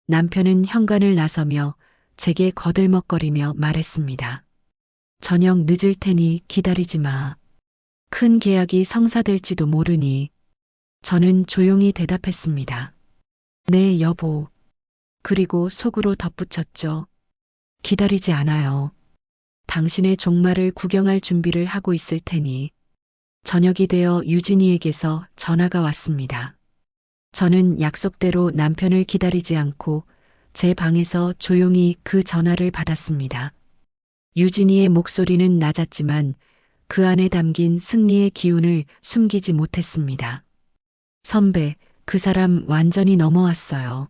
남편은 현관을 나서며 제게 거들먹거리며 말했습니다. 저녁 늦을 테니 기다리지 마. 큰 계약이 성사될지도 모르니. 저는 조용히 대답했습니다. 네, 여보. 그리고 속으로 덧붙였죠. 기다리지 않아요. 당신의 종말을 구경할 준비를 하고 있을 테니. 저녁이 되어 유진이에게서 전화가 왔습니다. 저는 약속대로 남편을 기다리지 않고 제 방에서 조용히 그 전화를 받았습니다. 유진이의 목소리는 낮았지만 그 안에 담긴 승리의 기운을 숨기지 못했습니다. 선배, 그 사람 완전히 넘어왔어요.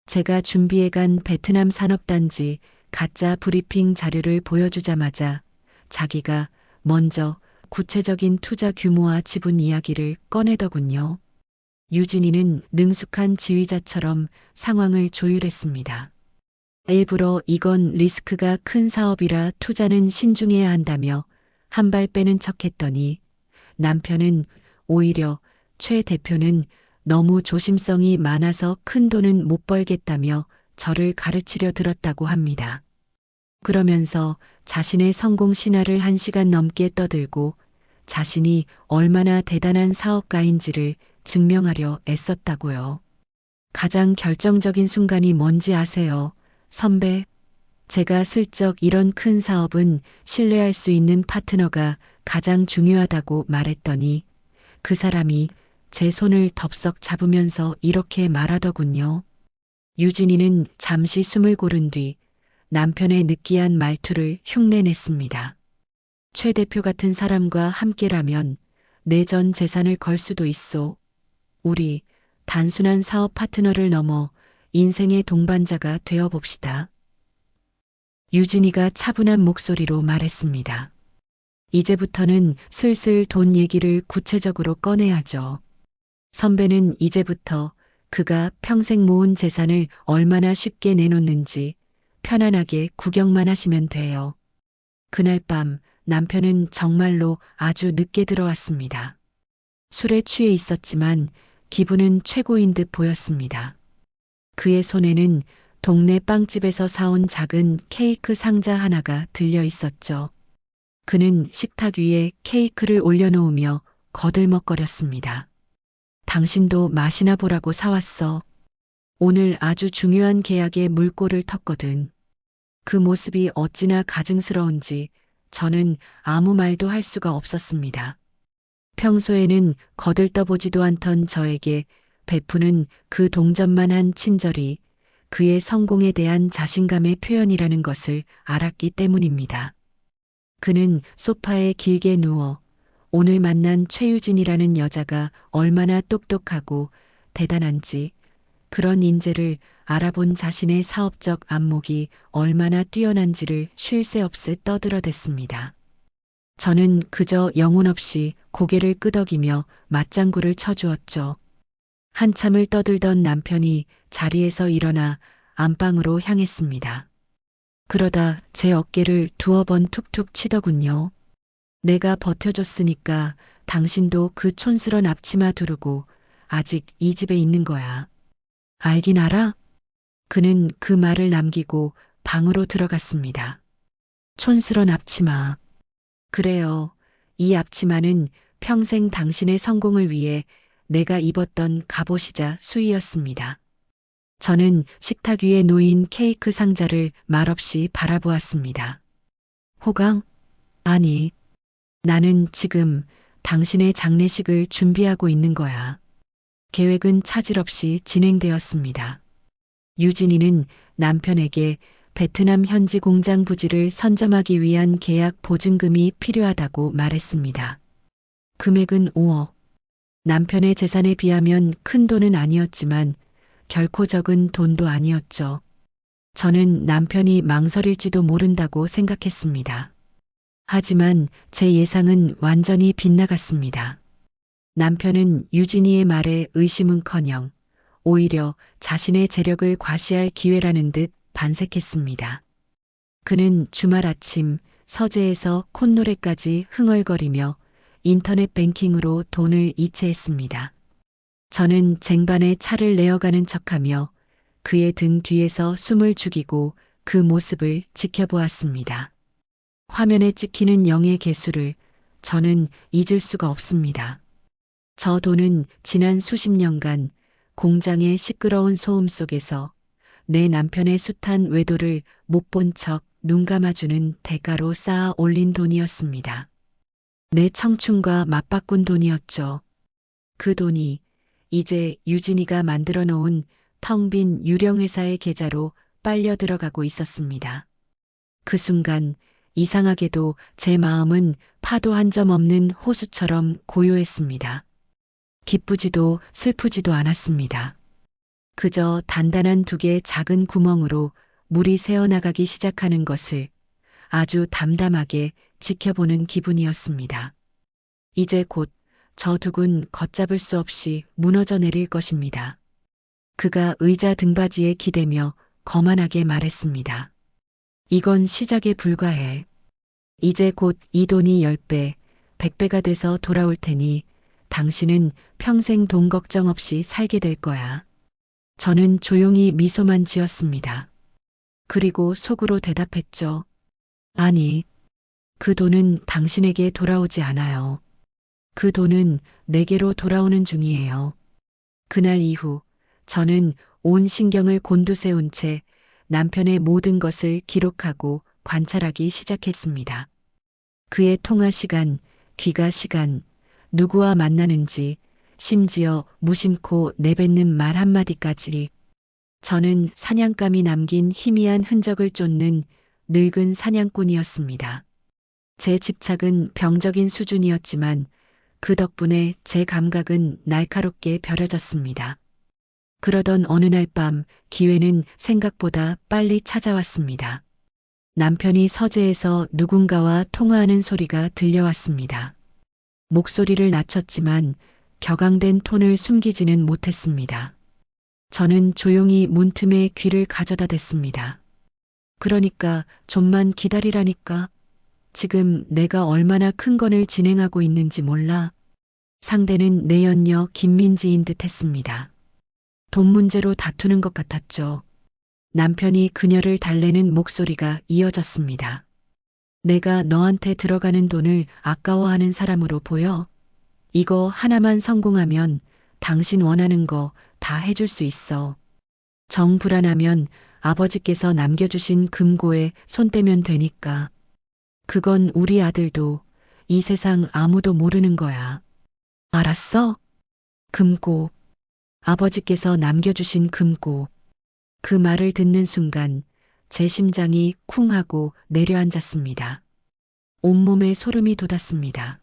제가 준비해간 베트남 산업단지 가짜 브리핑 자료를 보여주자마자 자기가 먼저 구체적인 투자 규모와 지분 이야기를 꺼내더군요. 유진이는 능숙한 지휘자처럼 상황을 조율했습니다. 일부러 이건 리스크가 큰 사업이라 투자는 신중해야 한다며 한 발 빼는 척했더니 남편은 오히려 최 대표는 너무 조심성이 많아서 큰 돈은 못 벌겠다며 저를 가르치려 들었다고 합니다. 그러면서 자신의 성공 신화를 1시간 넘게 떠들고 자신이 얼마나 대단한 사업가인지를 증명하려 애썼다고요. 가장 결정적인 순간이 뭔지 아세요, 선배? 제가 슬쩍 이런 큰 사업은 신뢰할 수 있는 파트너가 가장 중요하다고 말했더니 그 사람이 제 손을 덥석 잡으면서 이렇게 말하더군요. 유진이는 잠시 숨을 고른 뒤 남편의 느끼한 말투를 흉내냈습니다. 최 대표 같은 사람과 함께라면 내 전 재산을 걸 수도 있소. 우리 단순한 사업 파트너를 넘어 인생의 동반자가 되어 봅시다. 유진이가 차분한 목소리로 말했습니다. 이제부터는 슬슬 돈 얘기를 구체적으로 꺼내야죠. 선배는 이제부터 그가 평생 모은 재산을 얼마나 쉽게 내놓는지 편안하게 구경만 하시면 돼요. 그날 밤 남편은 정말로 아주 늦게 들어왔습니다. 술에 취해 있었지만 기분은 최고인 듯 보였습니다. 그의 손에는 동네 빵집에서 사온 작은 케이크 상자 하나가 들려 있었죠. 그는 식탁 위에 케이크를 올려놓으며 거들먹거렸습니다. 당신도 맛이나 보라고 사왔어. 오늘 아주 중요한 계약에 물꼬를 텄거든. 그 모습이 어찌나 가증스러운지 저는 아무 말도 할 수가 없었습니다. 평소에는 거들떠보지도 않던 저에게 베푸는 그 동전만한 친절이 그의 성공에 대한 자신감의 표현이라는 것을 알았기 때문입니다. 그는 소파에 길게 누워 오늘 만난 최유진이라는 여자가 얼마나 똑똑하고 대단한지, 그런 인재를 알아본 자신의 사업적 안목이 얼마나 뛰어난지를 쉴 새 없이 떠들어댔습니다. 저는 그저 영혼 없이 고개를 끄덕이며 맞장구를 쳐주었죠. 한참을 떠들던 남편이 자리에서 일어나 안방으로 향했습니다. 그러다 제 어깨를 두어 번 툭툭 치더군요. 내가 버텨줬으니까 당신도 그 촌스런 앞치마 두르고 아직 이 집에 있는 거야. 알긴 알아? 그는 그 말을 남기고 방으로 들어갔습니다. 촌스런 앞치마. 그래요. 이 앞치마는 평생 당신의 성공을 위해 내가 입었던 갑옷이자 수의였습니다. 저는 식탁 위에 놓인 케이크 상자를 말없이 바라보았습니다. 호강? 아니, 나는 지금 당신의 장례식을 준비하고 있는 거야. 계획은 차질 없이 진행되었습니다. 유진이는 남편에게 베트남 현지 공장 부지를 선점하기 위한 계약 보증금이 필요하다고 말했습니다. 금액은 5억. 남편의 재산에 비하면 큰 돈은 아니었지만 결코 적은 돈도 아니었죠. 저는 남편이 망설일지도 모른다고 생각했습니다. 하지만 제 예상은 완전히 빗나갔습니다. 남편은 유진이의 말에 의심은커녕 오히려 자신의 재력을 과시할 기회라는 듯 반색했습니다. 그는 주말 아침 서재에서 콧노래까지 흥얼거리며 인터넷 뱅킹으로 돈을 이체했습니다. 저는 쟁반에 차를 내어가는 척하며 그의 등 뒤에서 숨을 죽이고 그 모습을 지켜보았습니다. 화면에 찍히는 0의 개수를 저는 잊을 수가 없습니다. 저 돈은 지난 수십 년간 공장의 시끄러운 소음 속에서 내 남편의 숱한 외도를 못 본 척 눈 감아주는 대가로 쌓아 올린 돈이었습니다. 내 청춘과 맞바꾼 돈이었죠. 그 돈이 이제 유진이가 만들어 놓은 텅 빈 유령회사의 계좌로 빨려 들어가고 있었습니다. 그 순간 이상하게도 제 마음은 파도 한 점 없는 호수처럼 고요했습니다. 기쁘지도 슬프지도 않았습니다. 그저 단단한 두 개의 작은 구멍으로 물이 새어나가기 시작하는 것을 아주 담담하게 지켜보는 기분이었습니다. 이제 곧 저 둑은 걷잡을 수 없이 무너져 내릴 것입니다. 그가 의자 등받이에 기대며 거만하게 말했습니다. 이건 시작에 불과해. 이제 곧 이 돈이 10배, 100배가 돼서 돌아올 테니 당신은 평생 돈 걱정 없이 살게 될 거야. 저는 조용히 미소만 지었습니다. 그리고 속으로 대답했죠. 아니, 그 돈은 당신에게 돌아오지 않아요. 그 돈은 내게로 돌아오는 중이에요. 그날 이후 저는 온 신경을 곤두세운 채 남편의 모든 것을 기록하고 관찰하기 시작했습니다. 그의 통화 시간, 귀가 시간, 누구와 만나는지, 심지어 무심코 내뱉는 말 한마디까지. 저는 사냥감이 남긴 희미한 흔적을 쫓는 늙은 사냥꾼이었습니다. 제 집착은 병적인 수준이었지만 그 덕분에 제 감각은 날카롭게 벼려졌습니다. 그러던 어느 날 밤 기회는 생각보다 빨리 찾아왔습니다. 남편이 서재에서 누군가와 통화하는 소리가 들려왔습니다. 목소리를 낮췄지만 격앙된 톤을 숨기지는 못했습니다. 저는 조용히 문틈에 귀를 가져다 댔습니다. 그러니까 좀만 기다리라니까. 지금 내가 얼마나 큰 건을 진행하고 있는지 몰라. 상대는 내 연녀 김민지인 듯 했습니다. 돈 문제로 다투는 것 같았죠. 남편이 그녀를 달래는 목소리가 이어졌습니다. 내가 너한테 들어가는 돈을 아까워하는 사람으로 보여? 이거 하나만 성공하면 당신 원하는 거 다 해줄 수 있어. 정 불안하면 아버지께서 남겨주신 금고에 손 떼면 되니까. 그건 우리 아들도 이 세상 아무도 모르는 거야. 알았어? 금고. 아버지께서 남겨주신 금고. 그 말을 듣는 순간 제 심장이 쿵 하고 내려앉았습니다. 온몸에 소름이 돋았습니다.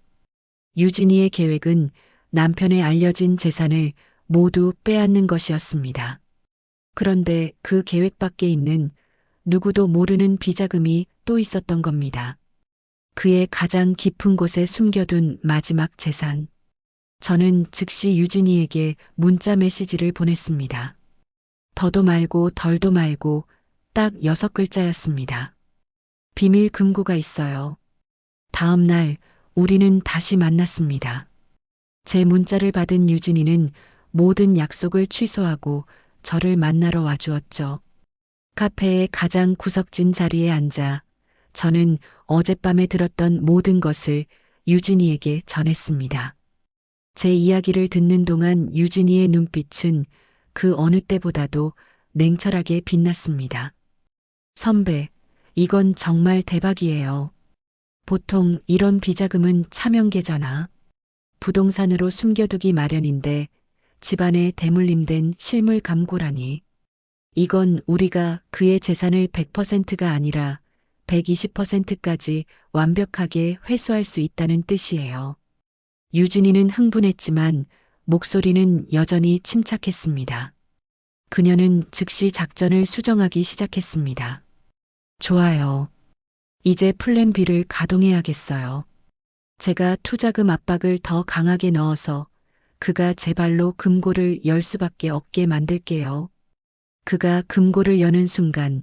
유진이의 계획은 남편의 알려진 재산을 모두 빼앗는 것이었습니다. 그런데 그 계획 밖에 있는 누구도 모르는 비자금이 또 있었던 겁니다. 그의 가장 깊은 곳에 숨겨둔 마지막 재산. 저는 즉시 유진이에게 문자 메시지를 보냈습니다. 더도 말고 덜도 말고 딱 6글자였습니다. 비밀 금고가 있어요. 다음 날 우리는 다시 만났습니다. 제 문자를 받은 유진이는 모든 약속을 취소하고 저를 만나러 와주었죠. 카페의 가장 구석진 자리에 앉아 저는 어젯밤에 들었던 모든 것을 유진이에게 전했습니다. 제 이야기를 듣는 동안 유진이의 눈빛은 그 어느 때보다도 냉철하게 빛났습니다. 선배, 이건 정말 대박이에요. 보통 이런 비자금은 차명계좌나 부동산으로 숨겨두기 마련인데 집안에 대물림된 실물 감고라니. 이건 우리가 그의 재산을 100%가 아니라 120%까지 완벽하게 회수할 수 있다는 뜻이에요. 유진이는 흥분했지만 목소리는 여전히 침착했습니다. 그녀는 즉시 작전을 수정하기 시작했습니다. 좋아요. 이제 플랜 B를 가동해야겠어요. 제가 투자금 압박을 더 강하게 넣어서 그가 제 발로 금고를 열 수밖에 없게 만들게요. 그가 금고를 여는 순간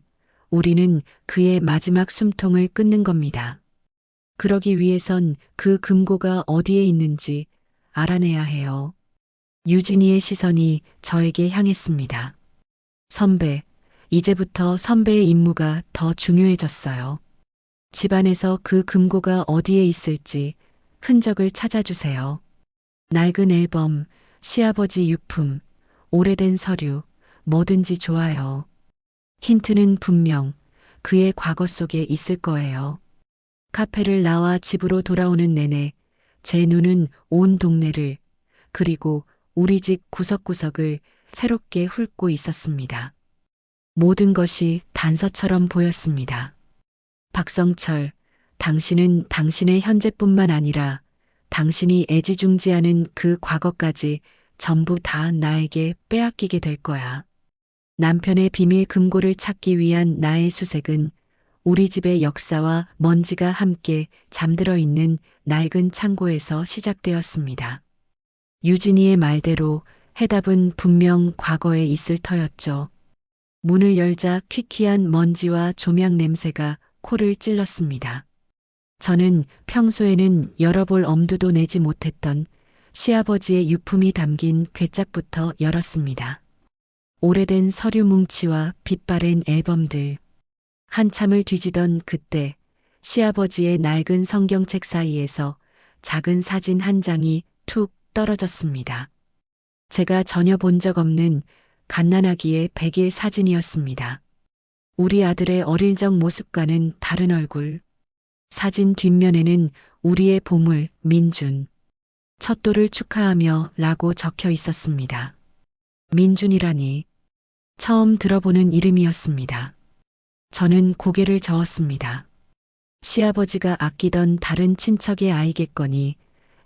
우리는 그의 마지막 숨통을 끊는 겁니다. 그러기 위해선 그 금고가 어디에 있는지 알아내야 해요. 유진이의 시선이 저에게 향했습니다. 선배, 이제부터 선배의 임무가 더 중요해졌어요. 집안에서 그 금고가 어디에 있을지 흔적을 찾아주세요. 낡은 앨범, 시아버지 유품, 오래된 서류, 뭐든지 좋아요. 힌트는 분명 그의 과거 속에 있을 거예요. 카페를 나와 집으로 돌아오는 내내 제 눈은 온 동네를 그리고 우리 집 구석구석을 새롭게 훑고 있었습니다. 모든 것이 단서처럼 보였습니다. 박성철, 당신은 당신의 현재뿐만 아니라 당신이 애지중지하는 그 과거까지 전부 다 나에게 빼앗기게 될 거야. 남편의 비밀 금고를 찾기 위한 나의 수색은 우리 집의 역사와 먼지가 함께 잠들어 있는 낡은 창고에서 시작되었습니다. 유진이의 말대로 해답은 분명 과거에 있을 터였죠. 문을 열자 퀴퀴한 먼지와 조명 냄새가 코를 찔렀습니다. 저는 평소에는 열어볼 엄두도 내지 못했던 시아버지의 유품이 담긴 괴짝부터 열었습니다. 오래된 서류 뭉치와 빛바랜 앨범들. 한참을 뒤지던 그때 시아버지의 낡은 성경책 사이에서 작은 사진 한 장이 툭 떨어졌습니다. 제가 전혀 본 적 없는 갓난아기의 100일 사진이었습니다. 우리 아들의 어릴 적 모습과는 다른 얼굴. 사진 뒷면에는 우리의 보물 민준. 첫돌을 축하하며 라고 적혀 있었습니다. 민준이라니 처음 들어보는 이름이었습니다. 저는 고개를 저었습니다. 시아버지가 아끼던 다른 친척의 아이겠거니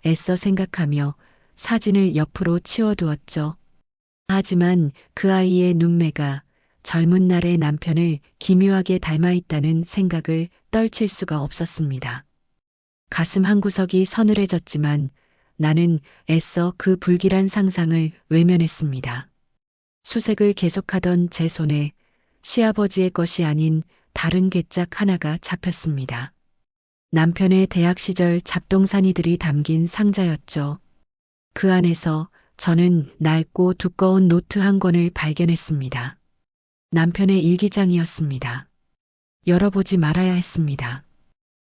애써 생각하며 사진을 옆으로 치워두었죠. 하지만 그 아이의 눈매가 젊은 날의 남편을 기묘하게 닮아있다는 생각을 떨칠 수가 없었습니다. 가슴 한구석이 서늘해졌지만 나는 애써 그 불길한 상상을 외면했습니다. 수색을 계속하던 제 손에 시아버지의 것이 아닌 다른 괴짝 하나가 잡혔습니다. 남편의 대학 시절 잡동사니들이 담긴 상자였죠. 그 안에서 저는 낡고 두꺼운 노트 한 권을 발견했습니다. 남편의 일기장이었습니다. 열어보지 말아야 했습니다.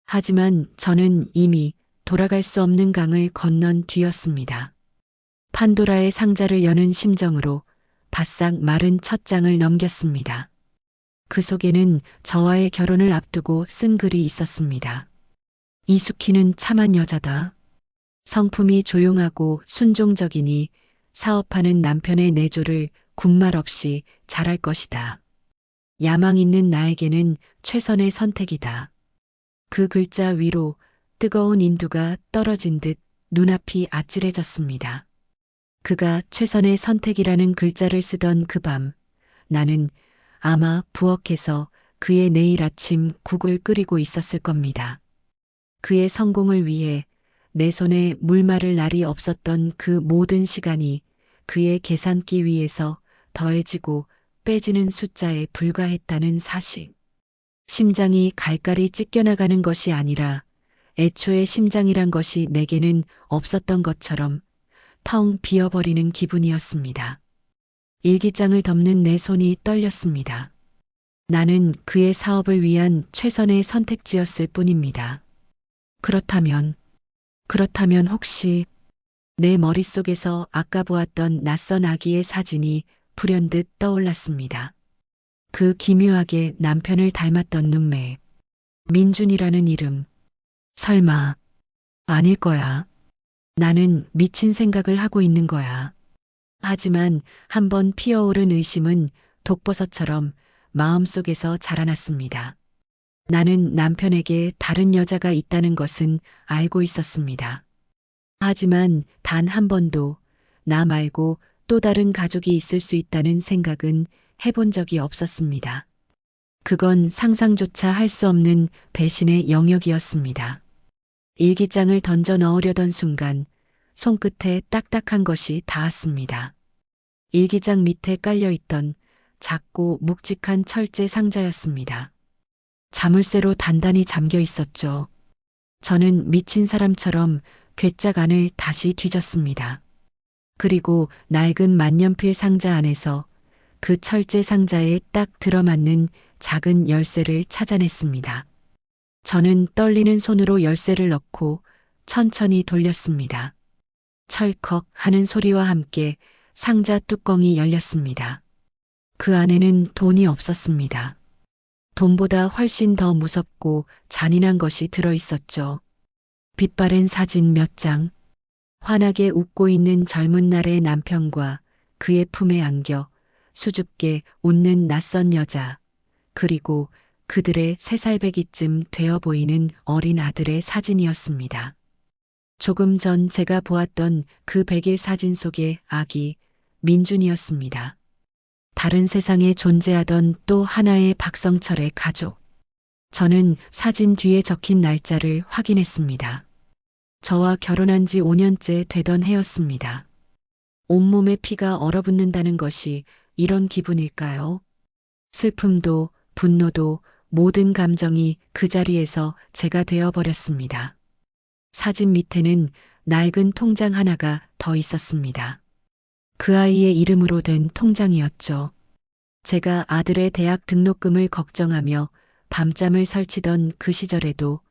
하지만 저는 이미 돌아갈 수 없는 강을 건넌 뒤였습니다. 판도라의 상자를 여는 심정으로 바싹 마른 첫 장을 넘겼습니다. 그 속에는 저와의 결혼을 앞두고 쓴 글이 있었습니다. 이숙희는 참한 여자다. 성품이 조용하고 순종적이니 사업하는 남편의 내조를 군말 없이 잘할 것이다. 야망 있는 나에게는 최선의 선택이다. 그 글자 위로 뜨거운 인두가 떨어진 듯 눈앞이 아찔해졌습니다. 그가 최선의 선택이라는 글자를 쓰던 그 밤, 나는 아마 부엌에서 그의 내일 아침 국을 끓이고 있었을 겁니다. 그의 성공을 위해 내 손에 물 마를 날이 없었던 그 모든 시간이 그의 계산기 위에서 더해지고 빼지는 숫자에 불과했다는 사실. 심장이 갈갈이 찢겨나가는 것이 아니라 애초에 심장이란 것이 내게는 없었던 것처럼 텅 비어버리는 기분이었습니다. 일기장을 덮는 내 손이 떨렸습니다. 나는 그의 사업을 위한 최선의 선택지였을 뿐입니다. 그렇다면 혹시 내 머릿속에서 아까 보았던 낯선 아기의 사진이 불현듯 떠올랐습니다. 그 기묘하게 남편을 닮았던 눈매, 민준이라는 이름. 설마, 아닐 거야. 나는 미친 생각을 하고 있는 거야. 하지만 한번 피어오른 의심은 독버섯처럼 마음속에서 자라났습니다. 나는 남편에게 다른 여자가 있다는 것은 알고 있었습니다. 하지만 단 한 번도 나 말고 또 다른 가족이 있을 수 있다는 생각은 해본 적이 없었습니다. 그건 상상조차 할 수 없는 배신의 영역이었습니다. 일기장을 던져 넣으려던 순간 손끝에 딱딱한 것이 닿았습니다. 일기장 밑에 깔려있던 작고 묵직한 철제 상자였습니다. 자물쇠로 단단히 잠겨 있었죠. 저는 미친 사람처럼 괴짝 안을 다시 뒤졌습니다. 그리고 낡은 만년필 상자 안에서 그 철제 상자에 딱 들어맞는 작은 열쇠를 찾아냈습니다. 저는 떨리는 손으로 열쇠를 넣고 천천히 돌렸습니다. 철컥 하는 소리와 함께 상자 뚜껑이 열렸습니다. 그 안에는 돈이 없었습니다. 돈보다 훨씬 더 무섭고 잔인한 것이 들어 있었죠. 빛바랜 사진 몇 장, 환하게 웃고 있는 젊은 날의 남편과 그의 품에 안겨 수줍게 웃는 낯선 여자, 그리고 그들의 3살배기쯤 되어 보이는 어린 아들의 사진이었습니다. 조금 전 제가 보았던 그 100일 사진 속의 아기 민준이었습니다. 다른 세상에 존재하던 또 하나의 박성철의 가족. 저는 사진 뒤에 적힌 날짜를 확인했습니다. 저와 결혼한 지 5년째 되던 해였습니다. 온몸에 피가 얼어붙는다는 것이 이런 기분일까요? 슬픔도 분노도 모든 감정이 그 자리에서 제가 되어버렸습니다. 사진 밑에는 낡은 통장 하나가 더 있었습니다. 그 아이의 이름으로 된 통장이었죠. 제가 아들의 대학 등록금을 걱정하며 밤잠을 설치던 그 시절에도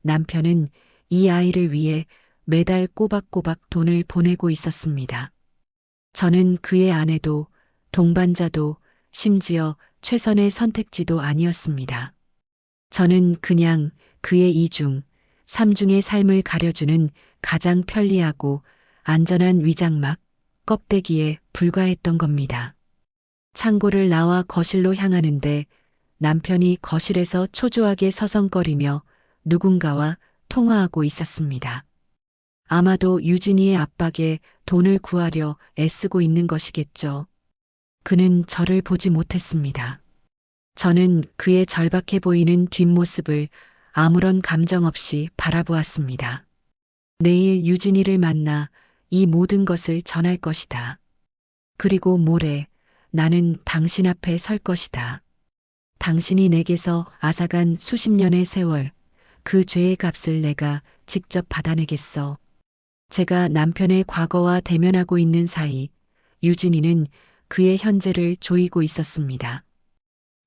남편은 이 아이를 위해 매달 꼬박꼬박 돈을 보내고 있었습니다. 저는 그의 아내도 동반자도 심지어 최선의 선택지도 아니었습니다. 저는 그냥 그의 이중, 삼중의 삶을 가려주는 가장 편리하고 안전한 위장막, 껍데기에 불과했던 겁니다. 창고를 나와 거실로 향하는데 남편이 거실에서 초조하게 서성거리며 누군가와 통화하고 있었습니다. 아마도 유진이의 압박에 돈을 구하려 애쓰고 있는 것이겠죠. 그는 저를 보지 못했습니다. 저는 그의 절박해 보이는 뒷모습을 아무런 감정 없이 바라보았습니다. 내일 유진이를 만나 이 모든 것을 전할 것이다. 그리고 모레 나는 당신 앞에 설 것이다. 당신이 내게서 앗아간 수십 년의 세월, 그 죄의 값을 내가 직접 받아내겠어. 제가 남편의 과거와 대면하고 있는 사이 유진이는 그의 현재를 조이고 있었습니다.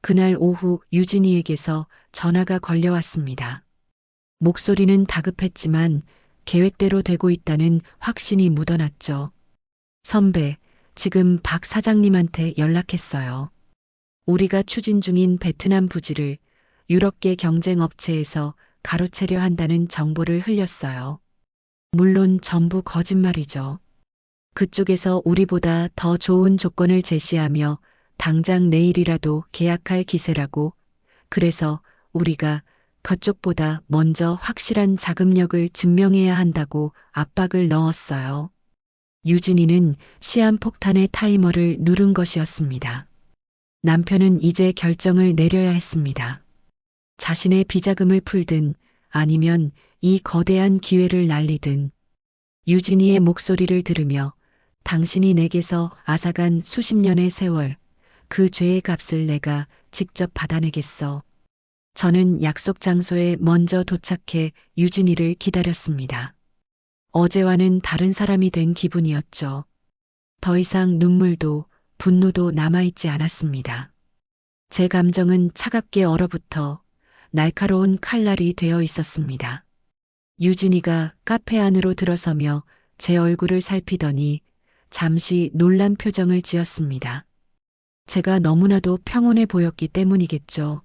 그날 오후 유진이에게서 전화가 걸려왔습니다. 목소리는 다급했지만 계획대로 되고 있다는 확신이 묻어났죠. 선배, 지금 박 사장님한테 연락했어요. 우리가 추진 중인 베트남 부지를 유럽계 경쟁업체에서 가로채려 한다는 정보를 흘렸어요. 물론 전부 거짓말이죠. 그쪽에서 우리보다 더 좋은 조건을 제시하며 당장 내일이라도 계약할 기세라고. 그래서 우리가 그쪽보다 먼저 확실한 자금력을 증명해야 한다고 압박을 넣었어요. 유진이는 시한폭탄의 타이머를 누른 것이었습니다. 남편은 이제 결정을 내려야 했습니다. 자신의 비자금을 풀든 아니면 이 거대한 기회를 날리든. 유진이의 목소리를 들으며 당신이 내게서 앗아간 수십 년의 세월, 그 죄의 값을 내가 직접 받아내겠어. 저는 약속 장소에 먼저 도착해 유진이를 기다렸습니다. 어제와는 다른 사람이 된 기분이었죠. 더 이상 눈물도 분노도 남아있지 않았습니다. 제 감정은 차갑게 얼어붙어 날카로운 칼날이 되어 있었습니다. 유진이가 카페 안으로 들어서며 제 얼굴을 살피더니 잠시 놀란 표정을 지었습니다. 제가 너무나도 평온해 보였기 때문이겠죠.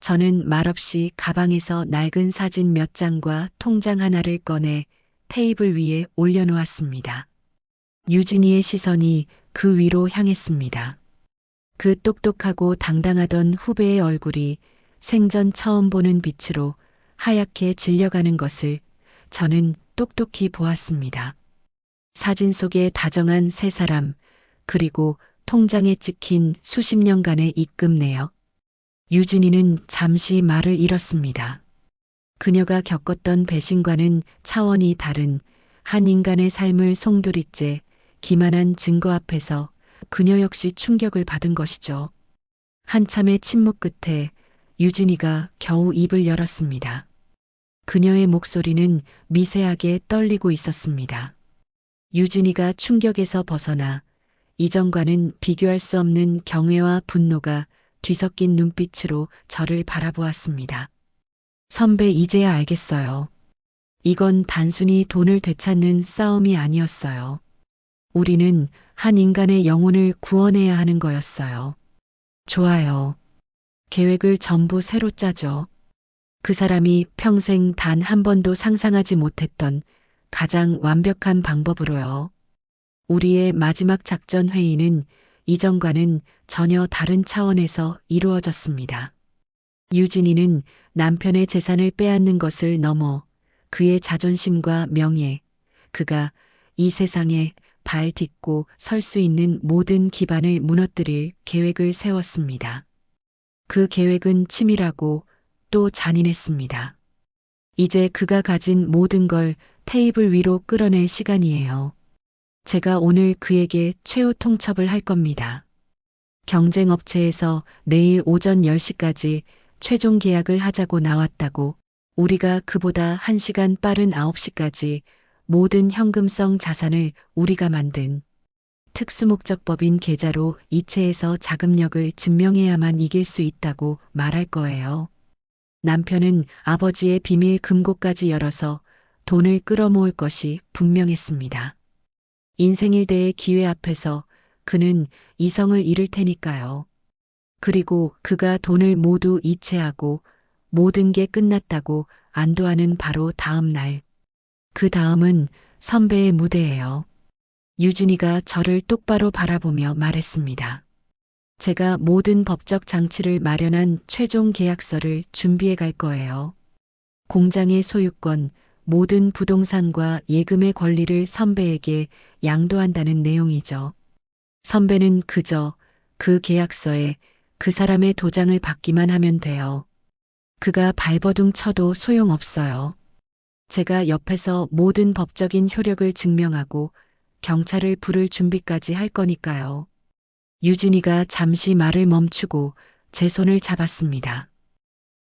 저는 말없이 가방에서 낡은 사진 몇 장과 통장 하나를 꺼내 테이블 위에 올려놓았습니다. 유진이의 시선이 그 위로 향했습니다. 그 똑똑하고 당당하던 후배의 얼굴이 생전 처음 보는 빛으로 하얗게 질려가는 것을 저는 똑똑히 보았습니다. 사진 속에 다정한 세 사람, 그리고 통장에 찍힌 수십 년간의 입금 내역. 유진이는 잠시 말을 잃었습니다. 그녀가 겪었던 배신과는 차원이 다른 한 인간의 삶을 송두리째 기만한 증거 앞에서 그녀 역시 충격을 받은 것이죠. 한참의 침묵 끝에 유진이가 겨우 입을 열었습니다. 그녀의 목소리는 미세하게 떨리고 있었습니다. 유진이가 충격에서 벗어나 이전과는 비교할 수 없는 경외와 분노가 뒤섞인 눈빛으로 저를 바라보았습니다. 선배, 이제야 알겠어요. 이건 단순히 돈을 되찾는 싸움이 아니었어요. 우리는 한 인간의 영혼을 구원해야 하는 거였어요. 좋아요. 계획을 전부 새로 짜죠. 그 사람이 평생 단 한 번도 상상하지 못했던 가장 완벽한 방법으로요. 우리의 마지막 작전 회의는 이전과는 전혀 다른 차원에서 이루어졌습니다. 유진이는 남편의 재산을 빼앗는 것을 넘어 그의 자존심과 명예, 그가 이 세상에 발 딛고 설 수 있는 모든 기반을 무너뜨릴 계획을 세웠습니다. 그 계획은 치밀하고 또 잔인했습니다. 이제 그가 가진 모든 걸 테이블 위로 끌어낼 시간이에요. 제가 오늘 그에게 최후 통첩을 할 겁니다. 경쟁 업체에서 내일 오전 10시까지 최종 계약을 하자고 나왔다고, 우리가 그보다 1시간 빠른 9시까지 모든 현금성 자산을 우리가 만든 특수목적법인 계좌로 이체해서 자금력을 증명해야만 이길 수 있다고 말할 거예요. 남편은 아버지의 비밀 금고까지 열어서 돈을 끌어모을 것이 분명했습니다. 인생일대의 기회 앞에서 그는 이성을 잃을 테니까요. 그리고 그가 돈을 모두 이체하고 모든 게 끝났다고 안도하는 바로 다음 날. 그 다음은 선배의 무대예요. 유진이가 저를 똑바로 바라보며 말했습니다. 제가 모든 법적 장치를 마련한 최종 계약서를 준비해 갈 거예요. 공장의 소유권, 모든 부동산과 예금의 권리를 선배에게 양도한다는 내용이죠. 선배는 그저 그 계약서에 그 사람의 도장을 받기만 하면 돼요. 그가 발버둥 쳐도 소용없어요. 제가 옆에서 모든 법적인 효력을 증명하고 경찰을 부를 준비까지 할 거니까요. 유진이가 잠시 말을 멈추고 제 손을 잡았습니다.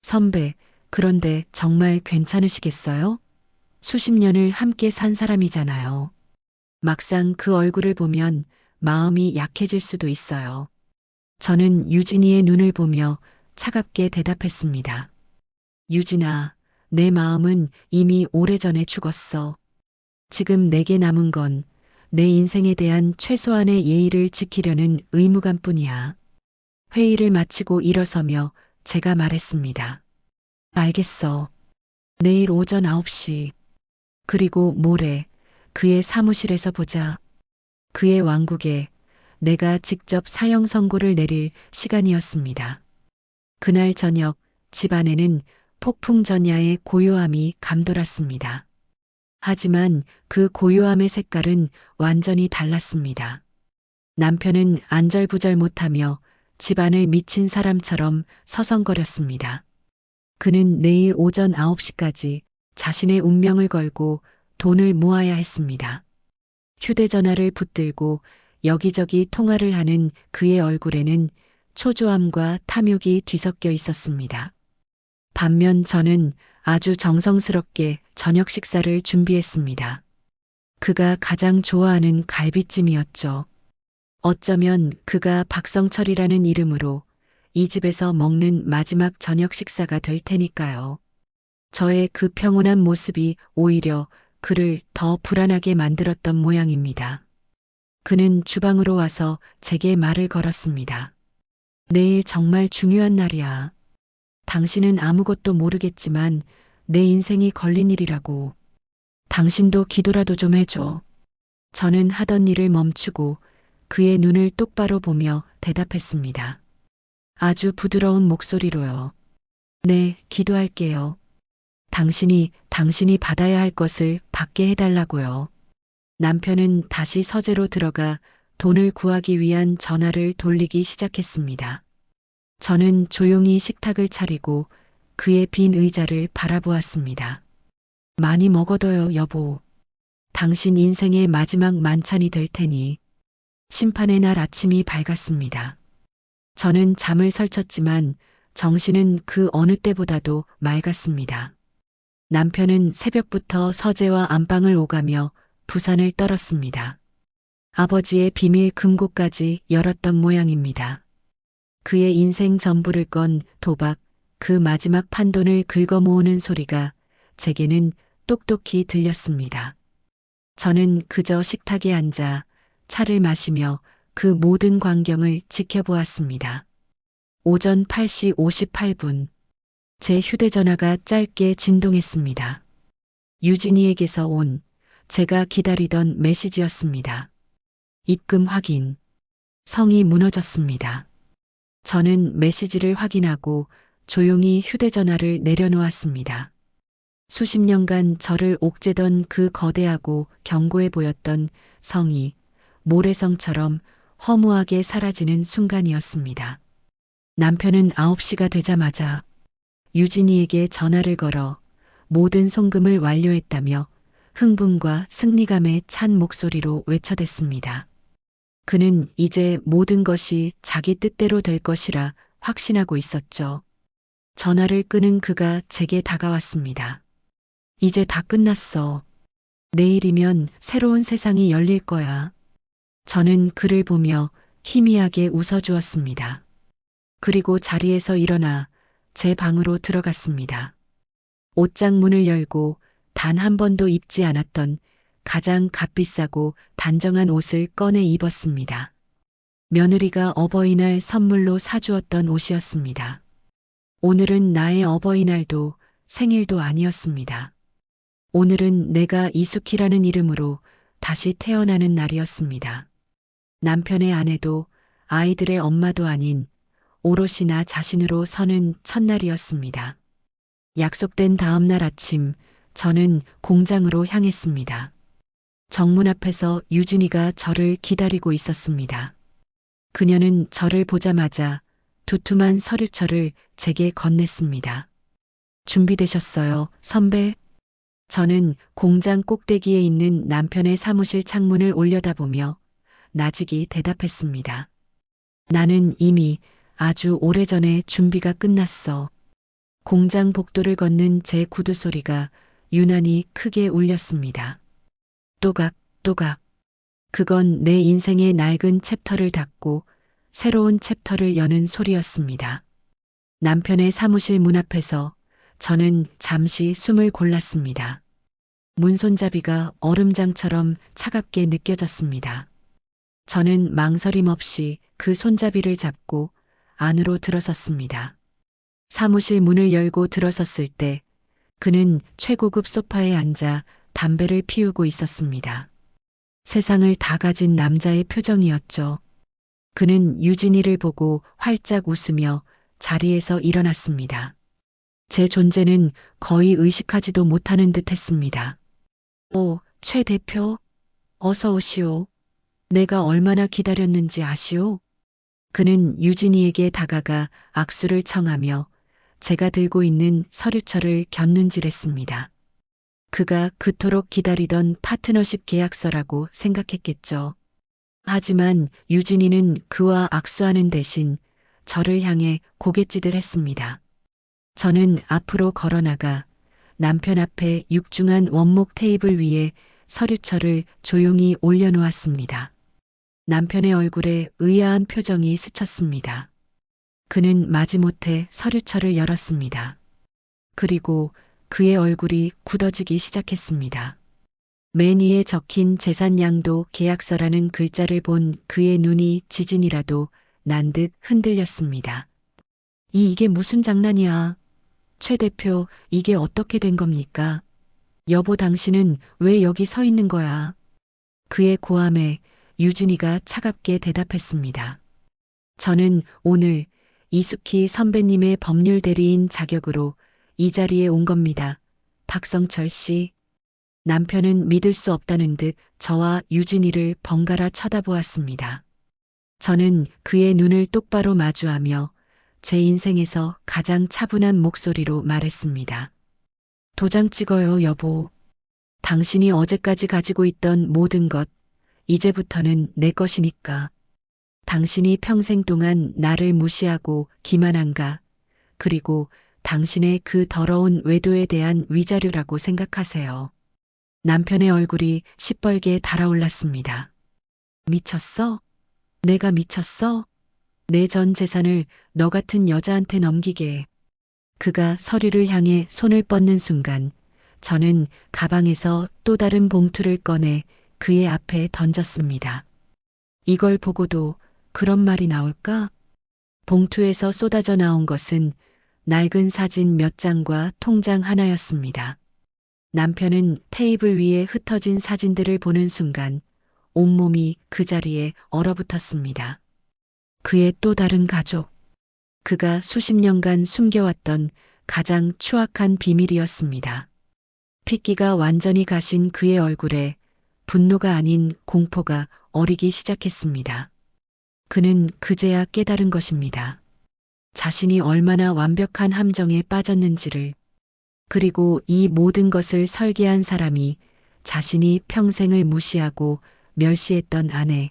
선배, 그런데 정말 괜찮으시겠어요? 수십 년을 함께 산 사람이잖아요. 막상 그 얼굴을 보면 마음이 약해질 수도 있어요. 저는 유진이의 눈을 보며 차갑게 대답했습니다. 유진아, 내 마음은 이미 오래전에 죽었어. 지금 내게 남은 건 내 인생에 대한 최소한의 예의를 지키려는 의무감뿐이야. 회의를 마치고 일어서며 제가 말했습니다. 알겠어. 내일 오전 9시. 그리고 모레 그의 사무실에서 보자. 그의 왕국에 내가 직접 사형 선고를 내릴 시간이었습니다. 그날 저녁 집 안에는 폭풍전야의 고요함이 감돌았습니다. 하지만 그 고요함의 색깔은 완전히 달랐습니다. 남편은 안절부절 못하며 집안을 미친 사람처럼 서성거렸습니다. 그는 내일 오전 9시까지 자신의 운명을 걸고 돈을 모아야 했습니다. 휴대전화를 붙들고 여기저기 통화를 하는 그의 얼굴에는 초조함과 탐욕이 뒤섞여 있었습니다. 반면 저는 아주 정성스럽게 저녁 식사를 준비했습니다. 그가 가장 좋아하는 갈비찜이었죠. 어쩌면 그가 박성철이라는 이름으로 이 집에서 먹는 마지막 저녁 식사가 될 테니까요. 저의 그 평온한 모습이 오히려 그를 더 불안하게 만들었던 모양입니다. 그는 주방으로 와서 제게 말을 걸었습니다. 내일 정말 중요한 날이야. 당신은 아무것도 모르겠지만 내 인생이 걸린 일이라고. 당신도 기도라도 좀 해줘. 저는 하던 일을 멈추고 그의 눈을 똑바로 보며 대답했습니다. 아주 부드러운 목소리로요. 네, 기도할게요. 당신이 받아야 할 것을 받게 해달라고요. 남편은 다시 서재로 들어가 돈을 구하기 위한 전화를 돌리기 시작했습니다. 저는 조용히 식탁을 차리고 그의 빈 의자를 바라보았습니다. 많이 먹어둬요, 여보. 당신 인생의 마지막 만찬이 될 테니. 심판의 날 아침이 밝았습니다. 저는 잠을 설쳤지만 정신은 그 어느 때보다도 맑았습니다. 남편은 새벽부터 서재와 안방을 오가며 부산을 떨었습니다. 아버지의 비밀 금고까지 열었던 모양입니다. 그의 인생 전부를 건 도박, 그 마지막 판돈을 긁어 모으는 소리가 제게는 똑똑히 들렸습니다. 저는 그저 식탁에 앉아 차를 마시며 그 모든 광경을 지켜보았습니다. 오전 8시 58분. 제 휴대전화가 짧게 진동했습니다. 유진이에게서 온 제가 기다리던 메시지였습니다. 입금 확인. 성이 무너졌습니다. 저는 메시지를 확인하고 조용히 휴대전화를 내려놓았습니다. 수십 년간 저를 옥죄던 그 거대하고 견고해 보였던 성이 모래성처럼 허무하게 사라지는 순간이었습니다. 남편은 9시가 되자마자 유진이에게 전화를 걸어 모든 송금을 완료했다며 흥분과 승리감에 찬 목소리로 외쳐댔습니다. 그는 이제 모든 것이 자기 뜻대로 될 것이라 확신하고 있었죠. 전화를 끊은 그가 제게 다가왔습니다. 이제 다 끝났어. 내일이면 새로운 세상이 열릴 거야. 저는 그를 보며 희미하게 웃어주었습니다. 그리고 자리에서 일어나 제 방으로 들어갔습니다. 옷장 문을 열고 단 한 번도 입지 않았던 가장 값비싸고 단정한 옷을 꺼내 입었습니다. 며느리가 어버이날 선물로 사주었던 옷이었습니다. 오늘은 나의 어버이날도 생일도 아니었습니다. 오늘은 내가 이숙희라는 이름으로 다시 태어나는 날이었습니다. 남편의 아내도 아이들의 엄마도 아닌 오롯이 나 자신으로 서는 첫날이었습니다. 약속된 다음 날 아침 저는 공장으로 향했습니다. 정문 앞에서 유진이가 저를 기다리고 있었습니다. 그녀는 저를 보자마자 두툼한 서류철을 제게 건넸습니다. 준비되셨어요, 선배? 저는 공장 꼭대기에 있는 남편의 사무실 창문을 올려다보며 나직이 대답했습니다. 나는 이미 아주 오래전에 준비가 끝났어. 공장 복도를 걷는 제 구두 소리가 유난히 크게 울렸습니다. 또각, 또각. 그건 내 인생의 낡은 챕터를 닫고 새로운 챕터를 여는 소리였습니다. 남편의 사무실 문 앞에서 저는 잠시 숨을 골랐습니다. 문손잡이가 얼음장처럼 차갑게 느껴졌습니다. 저는 망설임 없이 그 손잡이를 잡고 안으로 들어섰습니다. 사무실 문을 열고 들어섰을 때 그는 최고급 소파에 앉아 담배를 피우고 있었습니다. 세상을 다 가진 남자의 표정이었죠. 그는 유진이를 보고 활짝 웃으며 자리에서 일어났습니다. 제 존재는 거의 의식하지도 못하는 듯 했습니다. 최 대표, 어서 오시오. 내가 얼마나 기다렸는지 아시오? 그는 유진이에게 다가가 악수를 청하며 제가 들고 있는 서류철을 곁눈질했습니다. 그가 그토록 기다리던 파트너십 계약서라고 생각했겠죠. 하지만 유진이는 그와 악수하는 대신 저를 향해 고갯짓을 했습니다. 저는 앞으로 걸어나가 남편 앞에 육중한 원목 테이블 위에 서류철을 조용히 올려놓았습니다. 남편의 얼굴에 의아한 표정이 스쳤습니다. 그는 마지못해 서류철을 열었습니다. 그리고 그의 얼굴이 굳어지기 시작했습니다. 맨 위에 적힌 재산양도 계약서라는 글자를 본 그의 눈이 지진이라도 난 듯 흔들렸습니다. 이게 무슨 장난이야? 최 대표, 이게 어떻게 된 겁니까? 여보, 당신은 왜 여기 서 있는 거야? 그의 고함에 유진이가 차갑게 대답했습니다. 저는 오늘 이숙희 선배님의 법률 대리인 자격으로 이 자리에 온 겁니다. 박성철 씨. 남편은 믿을 수 없다는 듯 저와 유진이를 번갈아 쳐다보았습니다. 저는 그의 눈을 똑바로 마주하며 제 인생에서 가장 차분한 목소리로 말했습니다. 도장 찍어요, 여보. 당신이 어제까지 가지고 있던 모든 것, 이제부터는 내 것이니까. 당신이 평생 동안 나를 무시하고 기만한가, 그리고 당신의 그 더러운 외도에 대한 위자료라고 생각하세요. 남편의 얼굴이 시뻘게 달아올랐습니다. 미쳤어? 내가 미쳤어? 내 전 재산을 너 같은 여자한테 넘기게. 그가 서류를 향해 손을 뻗는 순간 저는 가방에서 또 다른 봉투를 꺼내 그의 앞에 던졌습니다. 이걸 보고도 그런 말이 나올까? 봉투에서 쏟아져 나온 것은 낡은 사진 몇 장과 통장 하나였습니다. 남편은 테이블 위에 흩어진 사진들을 보는 순간 온몸이 그 자리에 얼어붙었습니다. 그의 또 다른 가족. 그가 수십 년간 숨겨왔던 가장 추악한 비밀이었습니다. 핏기가 완전히 가신 그의 얼굴에 분노가 아닌 공포가 어리기 시작했습니다. 그는 그제야 깨달은 것입니다. 자신이 얼마나 완벽한 함정에 빠졌는지를, 그리고 이 모든 것을 설계한 사람이 자신이 평생을 무시하고 멸시했던 아내,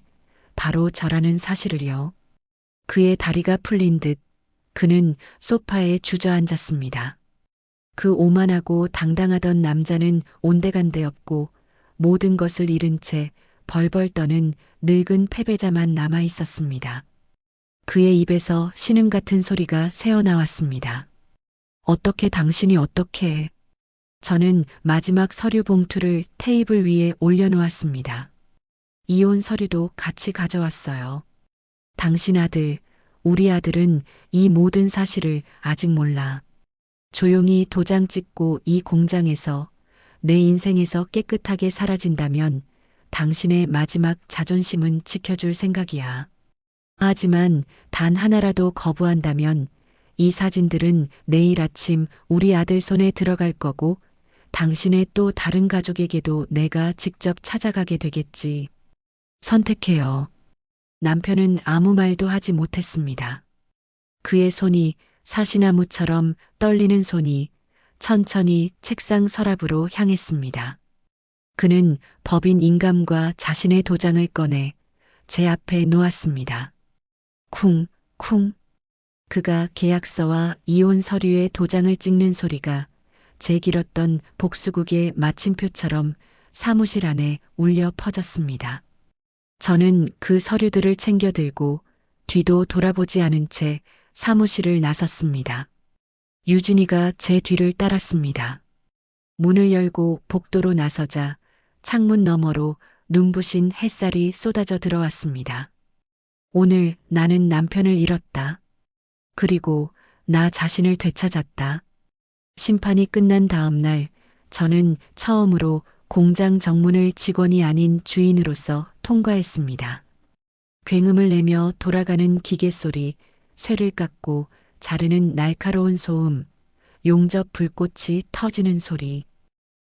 바로 저라는 사실을요. 그의 다리가 풀린 듯 그는 소파에 주저앉았습니다. 그 오만하고 당당하던 남자는 온데간데 없고 모든 것을 잃은 채 벌벌 떠는 늙은 패배자만 남아 있었습니다. 그의 입에서 신음 같은 소리가 새어나왔습니다. 어떻게 당신이 어떻게? 저는 마지막 서류 봉투를 테이블 위에 올려놓았습니다. 이혼 서류도 같이 가져왔어요. 당신 아들, 우리 아들은 이 모든 사실을 아직 몰라. 조용히 도장 찍고 이 공장에서 내 인생에서 깨끗하게 사라진다면 당신의 마지막 자존심은 지켜줄 생각이야. 하지만 단 하나라도 거부한다면 이 사진들은 내일 아침 우리 아들 손에 들어갈 거고 당신의 또 다른 가족에게도 내가 직접 찾아가게 되겠지. 선택해요. 남편은 아무 말도 하지 못했습니다. 그의 손이 사시나무처럼 떨리는 손이 천천히 책상 서랍으로 향했습니다. 그는 법인 인감과 자신의 도장을 꺼내 제 앞에 놓았습니다. 쿵, 쿵. 그가 계약서와 이혼 서류에 도장을 찍는 소리가 제 길었던 복수국의 마침표처럼 사무실 안에 울려 퍼졌습니다. 저는 그 서류들을 챙겨 들고 뒤도 돌아보지 않은 채 사무실을 나섰습니다. 유진이가 제 뒤를 따랐습니다. 문을 열고 복도로 나서자 창문 너머로 눈부신 햇살이 쏟아져 들어왔습니다. 오늘 나는 남편을 잃었다. 그리고 나 자신을 되찾았다. 심판이 끝난 다음 날 저는 처음으로 공장 정문을 직원이 아닌 주인으로서 통과했습니다. 굉음을 내며 돌아가는 기계 소리, 쇠를 깎고 자르는 날카로운 소음, 용접 불꽃이 터지는 소리.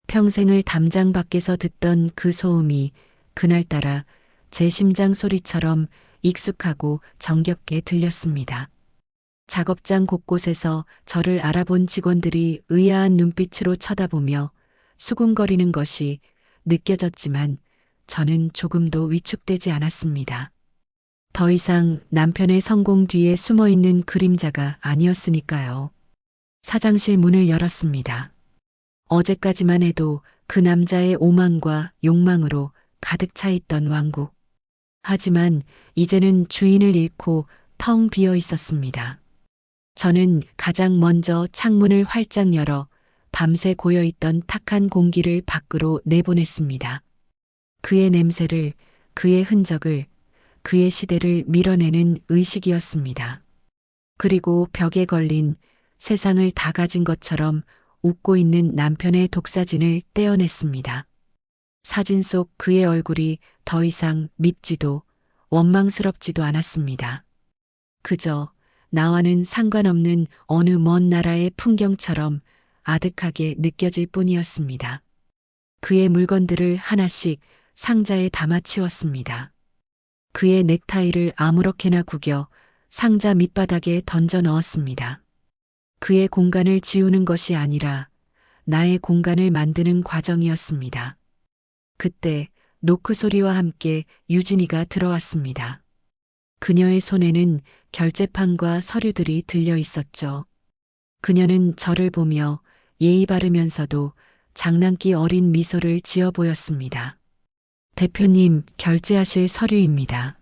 평생을 담장 밖에서 듣던 그 소음이 그날따라 제 심장 소리처럼 익숙하고 정겹게 들렸습니다. 작업장 곳곳에서 저를 알아본 직원들이 의아한 눈빛으로 쳐다보며 수군거리는 것이 느껴졌지만 저는 조금도 위축되지 않았습니다. 더 이상 남편의 성공 뒤에 숨어 있는 그림자가 아니었으니까요. 사장실 문을 열었습니다. 어제까지만 해도 그 남자의 오만과 욕망으로 가득 차 있던 왕국. 하지만 이제는 주인을 잃고 텅 비어 있었습니다. 저는 가장 먼저 창문을 활짝 열어 밤새 고여있던 탁한 공기를 밖으로 내보냈습니다. 그의 냄새를, 그의 흔적을, 그의 시대를 밀어내는 의식이었습니다. 그리고 벽에 걸린 세상을 다 가진 것처럼 웃고 있는 남편의 독사진을 떼어냈습니다. 사진 속 그의 얼굴이 더 이상 밉지도 원망스럽지도 않았습니다. 그저 나와는 상관없는 어느 먼 나라의 풍경처럼 아득하게 느껴질 뿐이었습니다. 그의 물건들을 하나씩 상자에 담아 치웠습니다. 그의 넥타이를 아무렇게나 구겨 상자 밑바닥에 던져 넣었습니다. 그의 공간을 지우는 것이 아니라 나의 공간을 만드는 과정이었습니다. 그때 노크 소리와 함께 유진이가 들어왔습니다. 그녀의 손에는 결제판과 서류들이 들려 있었죠. 그녀는 저를 보며 예의 바르면서도 장난기 어린 미소를 지어 보였습니다. 대표님, 결제하실 서류입니다.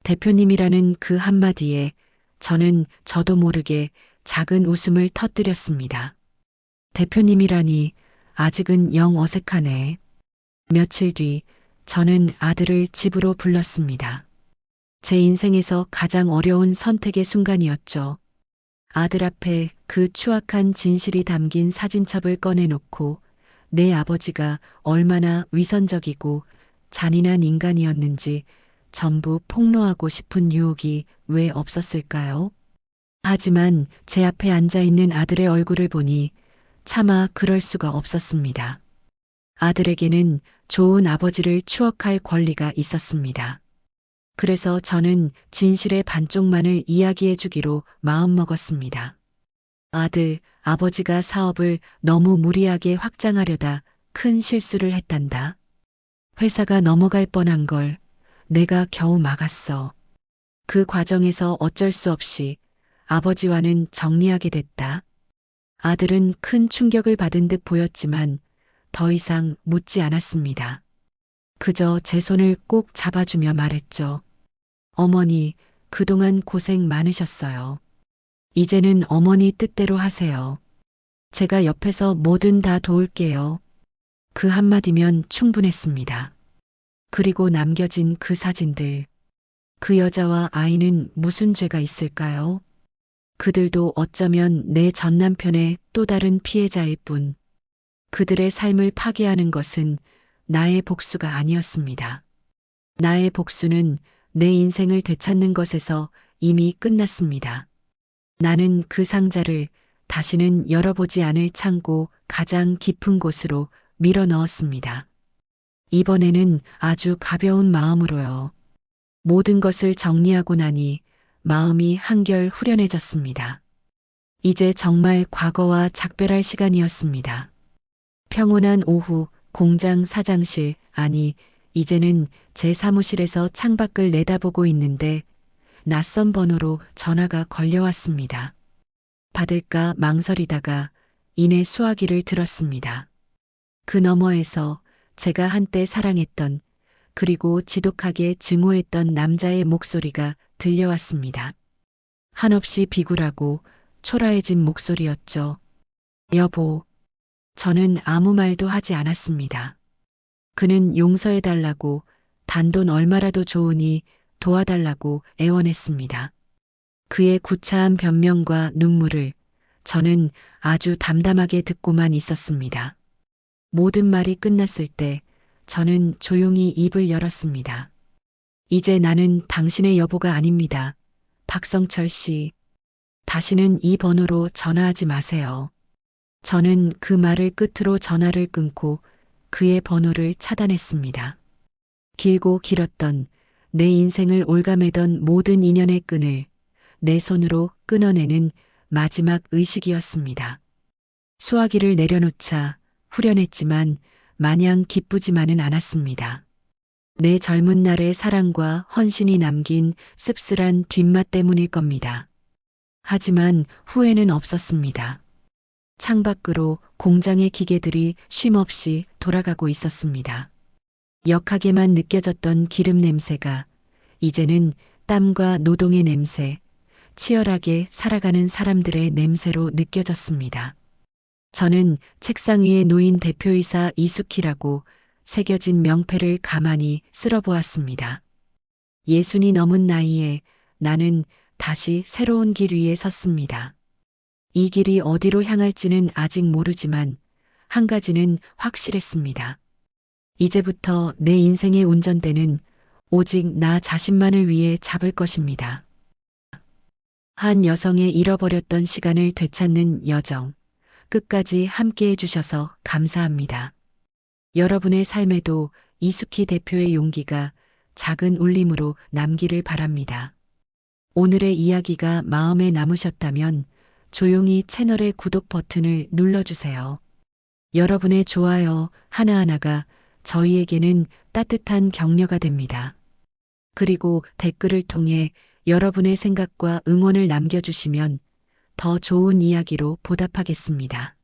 대표님이라는 그 한마디에 저는 저도 모르게 작은 웃음을 터뜨렸습니다. 대표님이라니 아직은 영 어색하네. 며칠 뒤 저는 아들을 집으로 불렀습니다. 제 인생에서 가장 어려운 선택의 순간이었죠. 아들 앞에 그 추악한 진실이 담긴 사진첩을 꺼내놓고 내 아버지가 얼마나 위선적이고 잔인한 인간이었는지 전부 폭로하고 싶은 유혹이 왜 없었을까요? 하지만 제 앞에 앉아있는 아들의 얼굴을 보니 차마 그럴 수가 없었습니다. 아들에게는 좋은 아버지를 추억할 권리가 있었습니다. 그래서 저는 진실의 반쪽만을 이야기해 주기로 마음먹었습니다. 아들, 아버지가 사업을 너무 무리하게 확장하려다 큰 실수를 했단다. 회사가 넘어갈 뻔한 걸 내가 겨우 막았어. 그 과정에서 어쩔 수 없이 아버지와는 정리하게 됐다. 아들은 큰 충격을 받은 듯 보였지만 더 이상 묻지 않았습니다. 그저 제 손을 꼭 잡아주며 말했죠. 어머니, 그동안 고생 많으셨어요. 이제는 어머니 뜻대로 하세요. 제가 옆에서 뭐든 다 도울게요. 그 한마디면 충분했습니다. 그리고 남겨진 그 사진들. 그 여자와 아이는 무슨 죄가 있을까요? 그들도 어쩌면 내 전 남편의 또 다른 피해자일 뿐. 그들의 삶을 파괴하는 것은 나의 복수가 아니었습니다. 나의 복수는 내 인생을 되찾는 것에서 이미 끝났습니다. 나는 그 상자를 다시는 열어보지 않을 창고 가장 깊은 곳으로 밀어 넣었습니다. 이번에는 아주 가벼운 마음으로요. 모든 것을 정리하고 나니 마음이 한결 후련해졌습니다. 이제 정말 과거와 작별할 시간이었습니다. 평온한 오후 공장 사장실, 아니 이제는 제 사무실에서 창밖을 내다보고 있는데 낯선 번호로 전화가 걸려왔습니다. 받을까 망설이다가 이내 수화기를 들었습니다. 그 너머에서 제가 한때 사랑했던 그리고 지독하게 증오했던 남자의 목소리가 들려왔습니다. 한없이 비굴하고 초라해진 목소리였죠. 여보. 저는 아무 말도 하지 않았습니다. 그는 용서해달라고 단돈 얼마라도 좋으니 도와달라고 애원했습니다. 그의 구차한 변명과 눈물을 저는 아주 담담하게 듣고만 있었습니다. 모든 말이 끝났을 때 저는 조용히 입을 열었습니다. 이제 나는 당신의 여보가 아닙니다. 박성철 씨. 다시는 이 번호로 전화하지 마세요. 저는 그 말을 끝으로 전화를 끊고 그의 번호를 차단했습니다. 길고 길었던 내 인생을 올가매던 모든 인연의 끈을 내 손으로 끊어내는 마지막 의식이었습니다. 수화기를 내려놓자 후련했지만 마냥 기쁘지만은 않았습니다. 내 젊은 날의 사랑과 헌신이 남긴 씁쓸한 뒷맛 때문일 겁니다. 하지만 후회는 없었습니다. 창밖으로 공장의 기계들이 쉼없이 돌아가고 있었습니다. 역하게만 느껴졌던 기름 냄새가 이제는 땀과 노동의 냄새, 치열하게 살아가는 사람들의 냄새로 느껴졌습니다. 저는 책상 위에 놓인 대표이사 이숙희라고 새겨진 명패를 가만히 쓸어보았습니다. 60이 넘은 나이에 나는 다시 새로운 길 위에 섰습니다. 이 길이 어디로 향할지는 아직 모르지만 한 가지는 확실했습니다. 이제부터 내 인생의 운전대는 오직 나 자신만을 위해 잡을 것입니다. 한 여성의 잃어버렸던 시간을 되찾는 여정. 끝까지 함께 해주셔서 감사합니다. 여러분의 삶에도 이숙희 대표의 용기가 작은 울림으로 남기를 바랍니다. 오늘의 이야기가 마음에 남으셨다면 조용히 채널의 구독 버튼을 눌러주세요. 여러분의 좋아요 하나하나가 저희에게는 따뜻한 격려가 됩니다. 그리고 댓글을 통해 여러분의 생각과 응원을 남겨주시면 더 좋은 이야기로 보답하겠습니다.